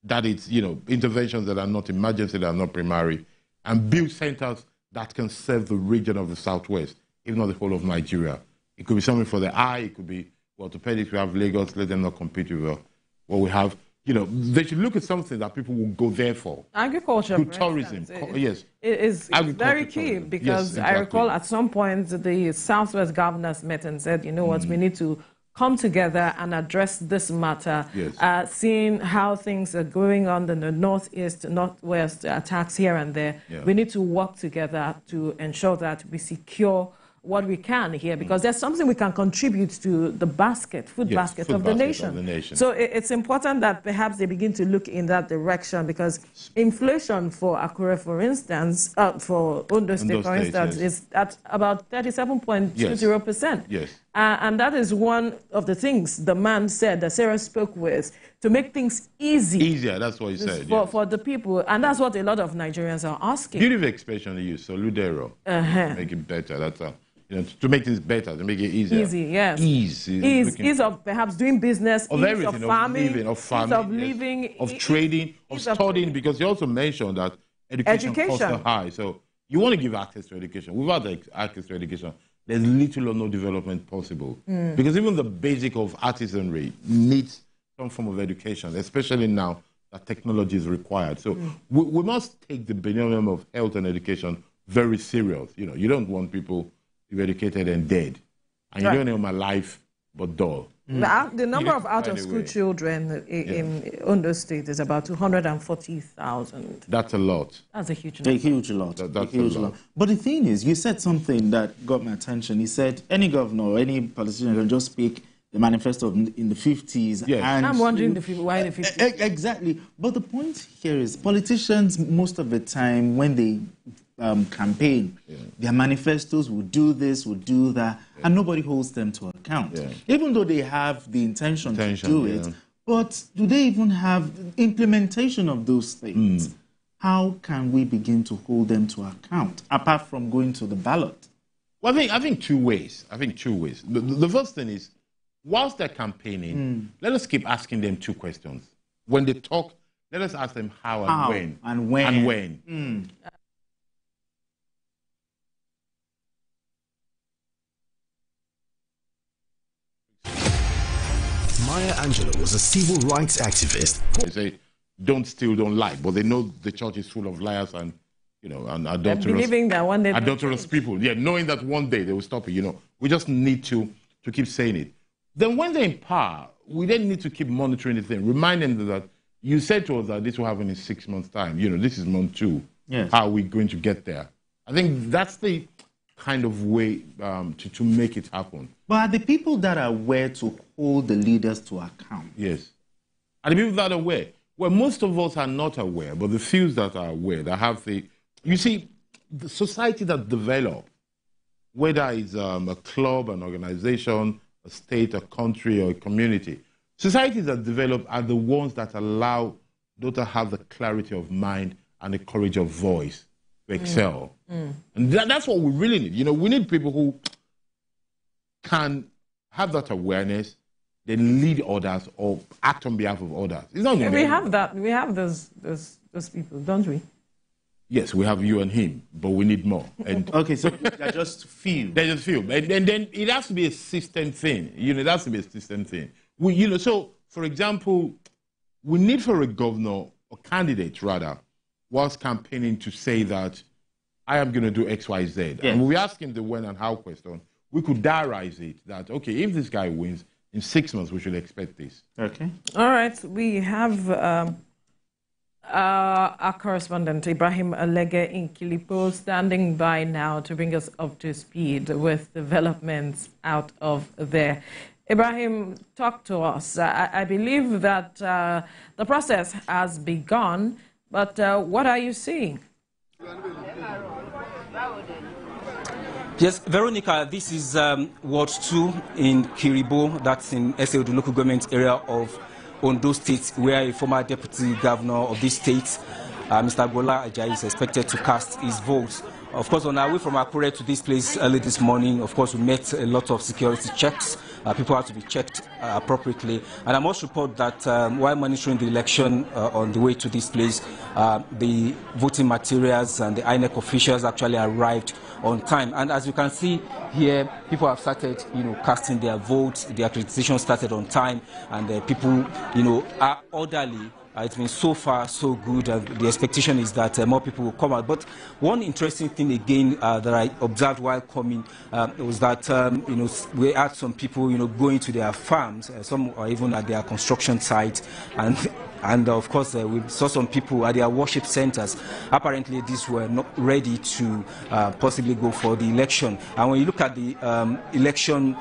That is, you know, interventions that are not emergency, that are not primary, and build centers that can serve the region of the Southwest, if not the whole of Nigeria. It could be something for the eye, it could be orthopedics. We have Lagos, let them not compete with what we have. You know, they should look at something that people will go there for. Agriculture, good tourism, yes. It is very key because yes, exactly. I recall at some point the Southwest governors met and said, you know what, we need to come together and address this matter, yes. Seeing how things are going on in the northeast, northwest attacks here and there. Yeah. We need to work together to ensure that we secure what we can here, because there's something we can contribute to the food basket of the nation. So it's important that perhaps they begin to look in that direction, because inflation for Akure, for instance, for Ondo State, for instance, is at about 37.20%. Yes. And that is one of the things the man said that Sarah spoke with, to make things easier, that's what he said. For the people. And that's what a lot of Nigerians are asking. Beautiful expression you use, so Ludero. Make it better. That's you know, to make things better, to make it easier. Easy, yes. Ease of perhaps doing business, of everything, of farming, of living, of trading, of studying, because you also mentioned that education costs are high. So you want to give access to education. Without access to education, there's little or no development possible. Because even the basic of artisanry needs some form of education, especially now that technology is required. So we must take the binomium of health and education very serious. You know, you don't want people to be educated and dead. And you don't know my life but dull. The number of out-of-school children in Ondo State is about 240,000. That's a lot. That's a huge number. A huge lot. That's a huge lot. But the thing is, you said something that got my attention. You said any governor or any politician can just speak the manifesto in the 50s. Yes. And I'm wondering why the 50s. Exactly. But the point here is politicians, most of the time, when they campaign, their manifestos will do this, will do that, and nobody holds them to account. Even though they have the intention to do it, but do they even have implementation of those things? How can we begin to hold them to account, apart from going to the ballot? Well, I think two ways. The first thing is, whilst they're campaigning, let us keep asking them two questions. When they talk, let us ask them how and when. Maya Angelou was a civil rights activist. They say, don't steal, don't lie, but they know the church is full of liars and, you know, and adulterous, believing that one day adulterous people. Yeah, knowing that one day they will stop it. You know, we just need to keep saying it. then when they're in power, we then need to keep monitoring the thing, reminding them that you said to us that this will happen in 6 months' time. You know, this is month 2. Yes. How are we going to get there? I think that's the kind of way to make it happen. But are the people that are aware to hold the leaders to account? Yes. Are the people that are aware? Well, most of us are not aware, but the few that are aware, that have the... You see, the society that develop, whether it's a club, an organization, a state, a country, or a community, societies that develop are the ones that allow those to have the clarity of mind and the courage of voice to excel. And that's what we really need. You know, we need people who can have that awareness, then lead others or act on behalf of others. It's not we have that. We have those people, don't we? Yes, we have you and him, but we need more. And okay, so they're just few. They're just few. And then it has to be a system thing. You know, it has to be a system thing. So, for example, we need for a governor, or candidate rather, was campaigning to say that I am going to do X, Y, Z. Yes. And we ask him the when and how question. We could diarize it that, okay, if this guy wins, in 6 months we should expect this. Okay. All right. We have our correspondent, Ibrahim Alege in Kilipo, standing by now to bring us up to speed with developments out of there. Ibrahim, talk to us. I believe that the process has begun, but what are you seeing? Yes, Veronica, this is Ward 2 in Kiribo, that's in Eseodo local government area of Ondo State, where a former deputy governor of this state, Mr. Gola Ajayi, is expected to cast his vote. Of course, on our way from Akure to this place early this morning, of course, we met a lot of security checks. People have to be checked appropriately. And I must report that while monitoring the election on the way to this place, the voting materials and the INEC officials actually arrived on time. And as you can see here, people have started, casting their votes. The accreditation started on time, and people, are orderly. It's been so far so good, and the expectation is that more people will come out. But one interesting thing again that I observed while coming was that we had some people going to their farms, some are even at their construction site, and of course we saw some people at their worship centers. Apparently these were not ready to possibly go for the election. And when you look at the election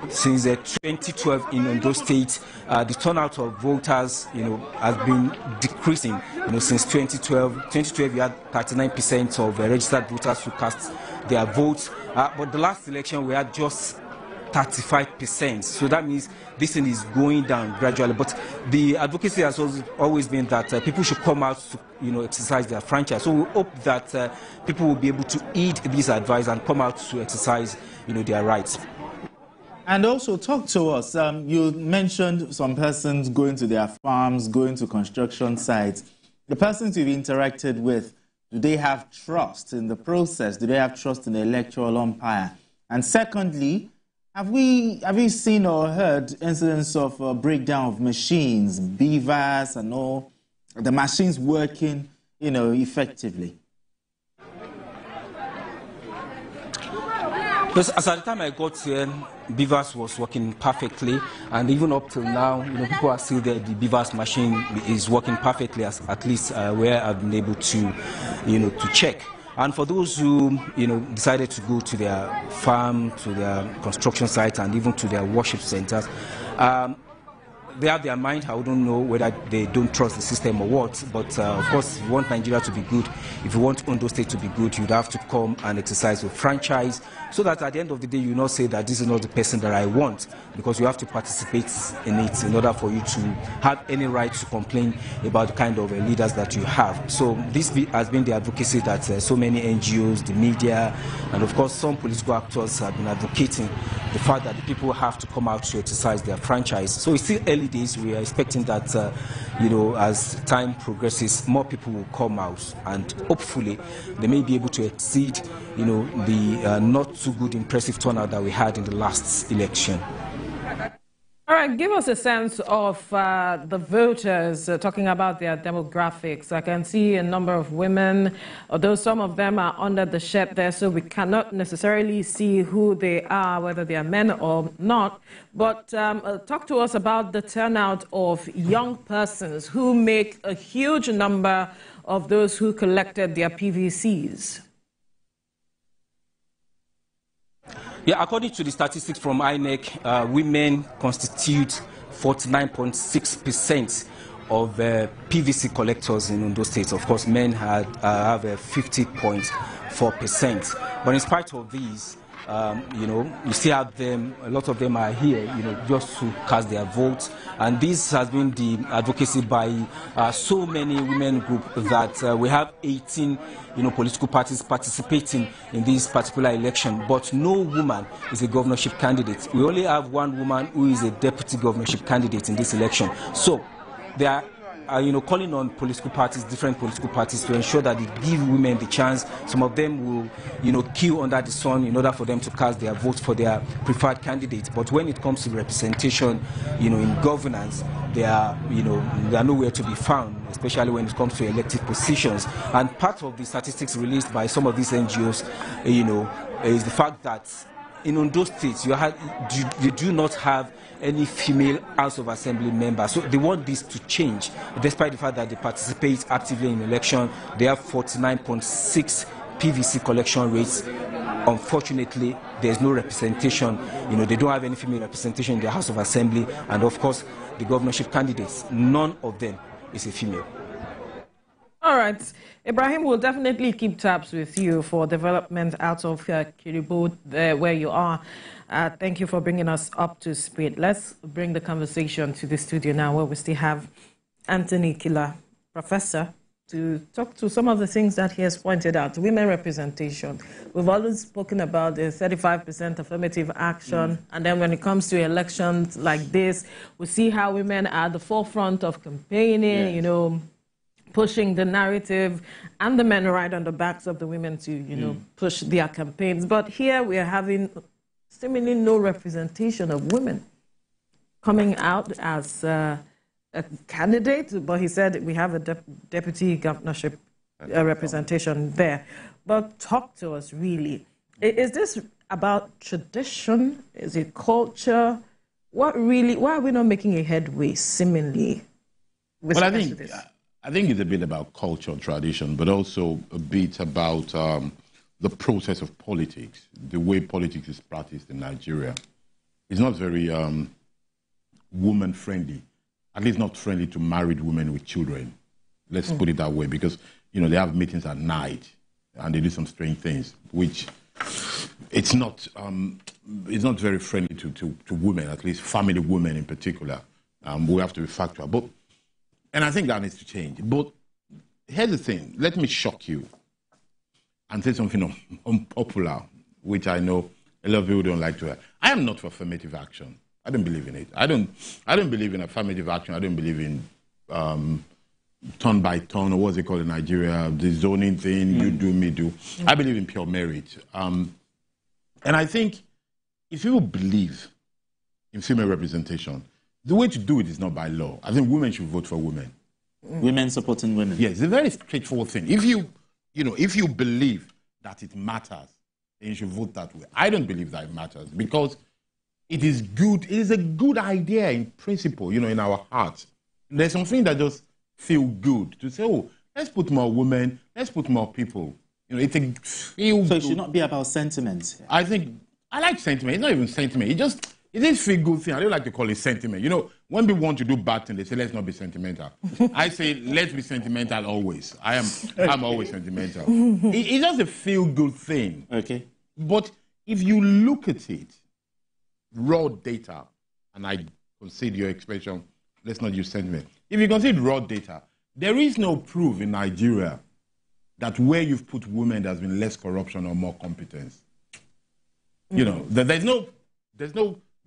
since 2012 in Ondo State, the turnout of voters, has been decreasing. Since 2012. 2012, you had 39% of registered voters who cast their votes. But the last election, we had just 35%. So that means this thing is going down gradually. But the advocacy has always been that people should come out to, exercise their franchise. So we hope that people will be able to heed this advice and come out to exercise, their rights. And also, talk to us. You mentioned some persons going to their farms, going to construction sites. The persons you've interacted with, do they have trust in the process? Do they have trust in the electoral umpire? And secondly, have you seen or heard incidents of breakdown of machines, beavers and all, the machines working, effectively? Because as at the time I got here, Beavers was working perfectly, and even up till now, people are still there. The Beavers machine is working perfectly, at least where I've been able to, to check. And for those who, decided to go to their farm, to their construction sites, and even to their worship centers, they have their mind. I don't know whether they don't trust the system or what, but of course, if you want Nigeria to be good, if you want Ondo State to be good, you'd have to come and exercise your franchise, so that at the end of the day, you not say that this is not the person that I want, because you have to participate in it in order for you to have any right to complain about the kind of leaders that you have. So this has been the advocacy that so many NGOs, the media, and of course some political actors have been advocating the fact that the people have to come out to exercise their franchise. So it's still early days. We are expecting that, as time progresses, more people will come out, and hopefully they may be able to exceed, the not too good impressive turnout that we had in the last election. All right, give us a sense of the voters, talking about their demographics. I can see a number of women, although some of them are under the shed there, so we cannot necessarily see who they are, whether they are men or not. But talk to us about the turnout of young persons who make a huge number of those who collected their PVCs. Yeah, according to the statistics from INEC, women constitute 49.6% of PVC collectors in Ondo State. Of course, men have 50.4%. But in spite of these, you still have them, a lot of them are here, just to cast their votes. And this has been the advocacy by so many women groups that we have 18, political parties participating in this particular election. But no woman is a governorship candidate. We only have one woman who is a deputy governorship candidate in this election. So they are calling on political parties, different political parties, to ensure that they give women the chance. Some of them will, queue under the sun in order for them to cast their vote for their preferred candidate. But when it comes to representation, in governance, they are nowhere to be found, especially when it comes to elected positions. And part of the statistics released by some of these NGOs, is the fact that in Ondo State, you do not have any female House of Assembly members. So they want this to change, despite the fact that they participate actively in election. They have 49.6 PVC collection rates. Unfortunately, there's no representation. They don't have any female representation in the House of Assembly. And of course, the governorship candidates, none of them is a female. All right. Ibrahim will definitely keep tabs with you for development out of Kiribo, where you are. Thank you for bringing us up to speed. Let's bring the conversation to the studio now, where we still have Anthony Kila, professor, to talk to some of the things that he has pointed out. Women representation. We've always spoken about the 35% affirmative action, and then when it comes to elections like this, we see how women are at the forefront of campaigning, pushing the narrative, and the men ride on the backs of the women to, push their campaigns. But here we are having seemingly no representation of women coming out as a candidate. But he said we have a deputy governorship representation there. But talk to us, really. Is this about tradition? Is it culture? Why are we not making a headway, seemingly? Well, I think it's a bit about culture and tradition, but also a bit about the process of politics, the way politics is practiced in Nigeria. It's not very woman-friendly, at least not friendly to married women with children. Let's put it that way, because, they have meetings at night and they do some strange things, which it's not very friendly to women, at least family women in particular. We have to be factual. And I think that needs to change. But here's the thing. Let me shock you and say something unpopular, which I know a lot of people don't like to hear. I am not for affirmative action. I don't believe in it. I don't believe in affirmative action. I don't believe in turn by turn, or what's it called in Nigeria, the zoning thing, you do, me do. I believe in pure merit. And I think if you believe in female representation, the way to do it is not by law. I think women should vote for women. Women supporting women. Yes, it's a very straightforward thing. If you believe that it matters, then you should vote that way. I don't believe that it matters, because it is good. It is a good idea in principle, in our hearts. There's something that just feels good to say, oh, let's put more women, let's put more people. It's a feel So it should not be about sentiment. I like sentiment. It's not even sentiment. It is a feel-good thing. I don't like to call it sentiment. When people want to do bad things, they say, let's not be sentimental. I say, let's be sentimental always. I'm always sentimental. It's just a feel-good thing. Okay. But if you look at it, raw data, and I concede your expression, let's not use sentiment. If you consider raw data, there is no proof in Nigeria that where you've put women, there's been less corruption or more competence. There's no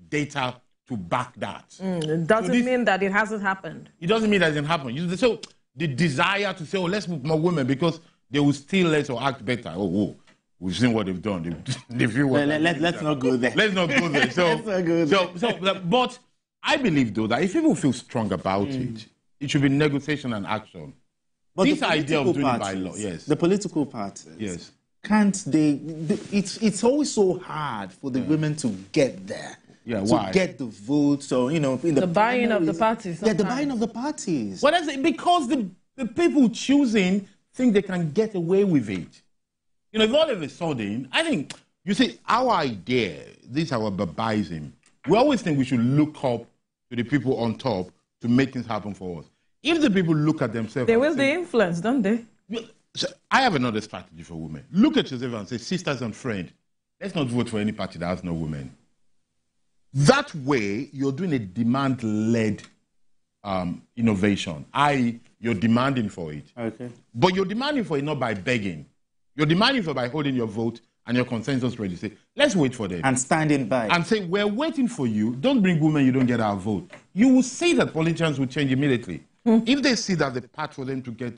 data to back that. It doesn't mean that it hasn't happened. It doesn't mean that it hasn't happened. So the desire to say, oh, let's put more women because they will steal less or act better. Oh, we've seen what they've done. Let's not go there. Let's not go there. Let's not go there. But I believe, though, that if people feel strong about it should be negotiation and action. But this idea of doing parties, it by law, yes. The political parties, yes. Can't they? It's always so hard for the women to get there. Yeah, to why? get the vote, so, in the buying of the parties. Yeah, the buying of the parties. Well, that's it, because the people choosing think they can get away with it. If all of a sudden, I think, you see, our idea, this is our barbarism. We always think we should look up to the people on top to make things happen for us. If the people look at themselves... They will be influenced, don't they? So I have another strategy for women. Look at yourself and say, sisters and friends, let's not vote for any party that has no women. That way, you're doing a demand-led innovation, i.e., you're demanding for it. Okay. But you're demanding for it not by begging. You're demanding for it by holding your vote and your consensus ready. Say, let's wait for them. And standing by. And say, we're waiting for you. Don't bring women, you don't get our vote. You will see that politicians will change immediately. If they see that the path for them to get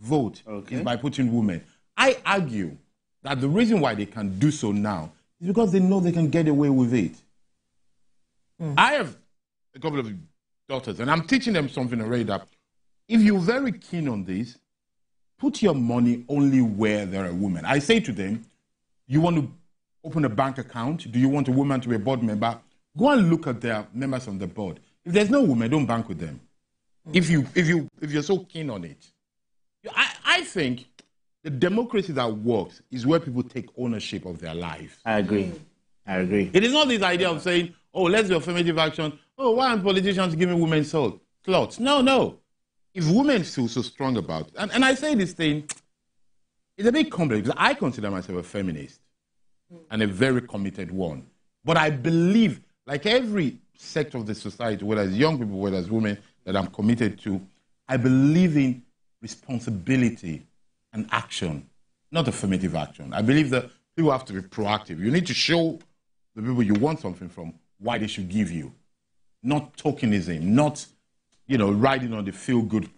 vote is by putting women. I argue that the reason why they can do so now is because they know they can get away with it. I have a couple of daughters, and I'm teaching them something already that if you're very keen on this, put your money only where there are women. I say to them, you want to open a bank account? Do you want a woman to be a board member? Go and look at their members on the board. If there's no woman, don't bank with them. If you're so keen on it. I think the democracy that works is where people take ownership of their life. I agree. It is not this idea of saying, oh, let's do affirmative action. Oh, why aren't politicians giving women slots? No. If women feel so strong about it, and I say this thing, it's a bit complex because I consider myself a feminist and a very committed one. But I believe, like every sector of the society, whether it's young people, whether it's women that I'm committed to, I believe in responsibility and action, not affirmative action. I believe that people have to be proactive. You need to show the people you want something from why they should give you, not tokenism, not, riding on the feel-good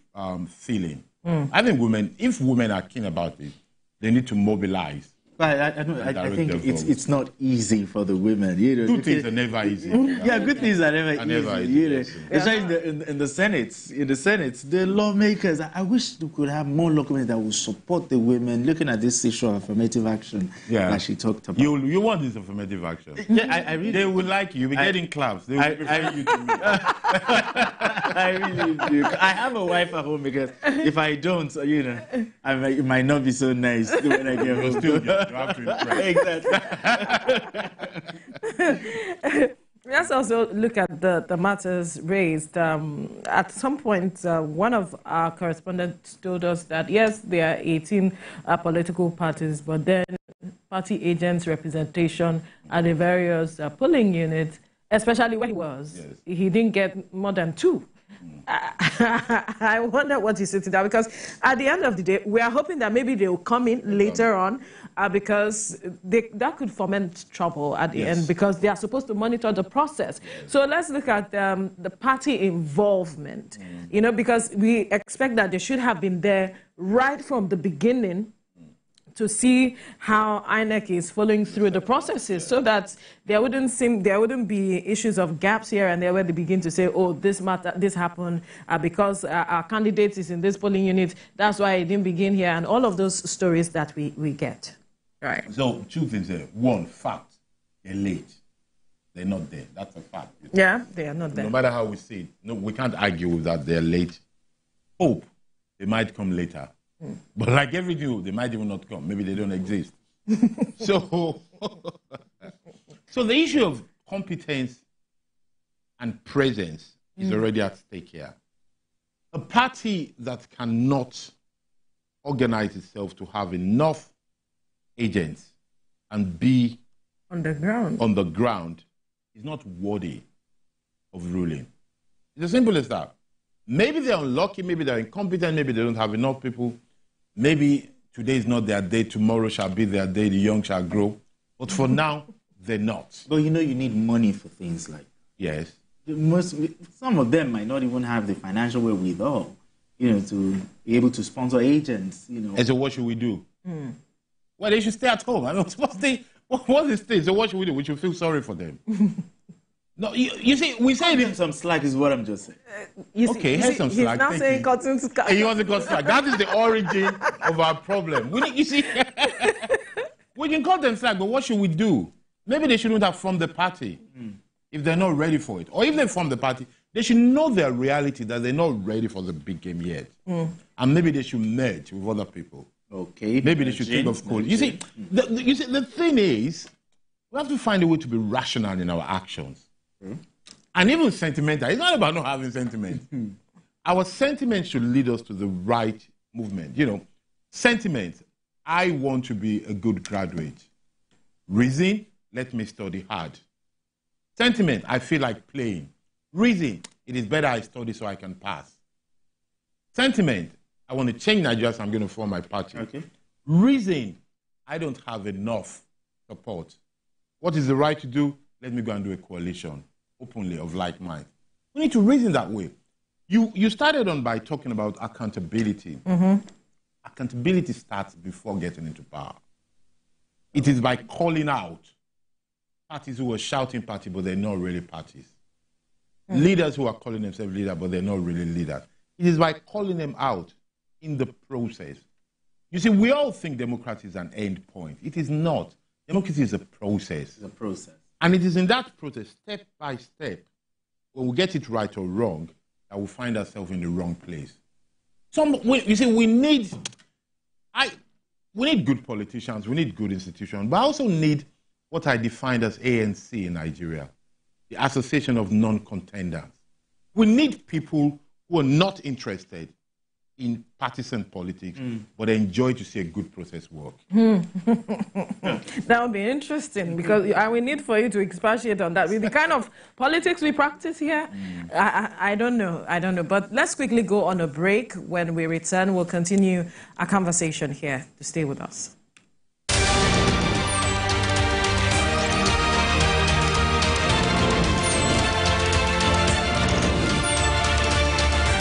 feeling. I think if women are keen about it, they need to mobilize. But I think it's not easy for the women. Good things are never easy. Yeah, good things are never easy. Especially in the Senate, the lawmakers. I wish we could have more lawmakers that will support the women. Looking at this issue of affirmative action that she talked about. You want this affirmative action? Yeah, I really. They will like you. You'll be getting claps. They will prefer you to me. I really do. I have a wife at home because if I don't, it might not be so nice when I get home. You have to impress. Let's also look at the matters raised. At some point, one of our correspondents told us that, yes, there are 18 political parties, but then party agents' representation at the various polling units, especially where he was, he didn't get more than 2. I wonder what he's sitting down, because at the end of the day, we are hoping that maybe they will come in later on, because that could foment trouble at the end, because they are supposed to monitor the process. So let's look at the party involvement, because we expect that they should have been there right from the beginning to see how INEC is following through the processes, so that there wouldn't be issues of gaps here and there where they begin to say, oh, this happened because our candidate is in this polling unit, that's why it didn't begin here, and all of those stories that we get. Right. So 2 things there. 1, fact, they're late. They're not there. That's a fact. Yeah, they are not there. No matter how we see it, no, we can't argue with that. They're late. Hope they might come later. But like everything, they might even not come. Maybe they don't exist. So the issue of competence and presence is already at stake here. A party that cannot organize itself to have enough agents and be on the ground is not worthy of ruling. It's as simple as that. Maybe they're unlucky, maybe they're incompetent, maybe they don't have enough people. Maybe today is not their day, tomorrow shall be their day, the young shall grow. But for now, they're not. But you need money for things like yes. Some of them might not even have the financial wherewithal, to be able to sponsor agents, And so what should we do? Well, they should stay at home. I mean, what's the state? So what should we do? We should feel sorry for them. No, you see, we say Give him some slack is what I'm just saying. Okay, here's some slack. He's now saying cotton slack. He wants to cut slack. That is the origin of our problem. You see, we can cut them slack, but what should we do? Maybe they shouldn't have formed the party if they're not ready for it. Or if they form the party, they should know their reality, that they're not ready for the big game yet. And maybe they should merge with other people. Okay. Maybe they should think of cool. You see, the thing is, we have to find a way to be rational in our actions. And even sentimental. It's not about not having sentiment. Our sentiment should lead us to the right movement. You know, sentiment, I want to be a good graduate. Reason, let me study hard. Sentiment, I feel like playing. Reason, it is better I study so I can pass. Sentiment, I want to change Nigeria, so I'm going to form my party. Okay. Reason, I don't have enough support. What is the right to do? Let me go and do a coalition, openly, of like mind. We need to reason that way. You started on by talking about accountability. Accountability starts before getting into power. It is by calling out parties who are shouting party, but they're not really parties. Leaders who are calling themselves leaders, but they're not really leaders. It is by calling them out in the process. You see, we all think democracy is an end point. It is not. Democracy is a process. It's a process. And it is in that process, step by step, when we get it right or wrong, that we find ourselves in the wrong place. You see, we need good politicians, we need good institutions, but I also need what I defined as ANC in Nigeria, the Association of Non-Contenders. We need people who are not interested in partisan politics, but enjoy to see a good process work. That would be interesting, because I will need for you to expatiate on that. With the kind of politics we practice here, I don't know. But let's quickly go on a break. When we return, we'll continue our conversation here. To stay with us.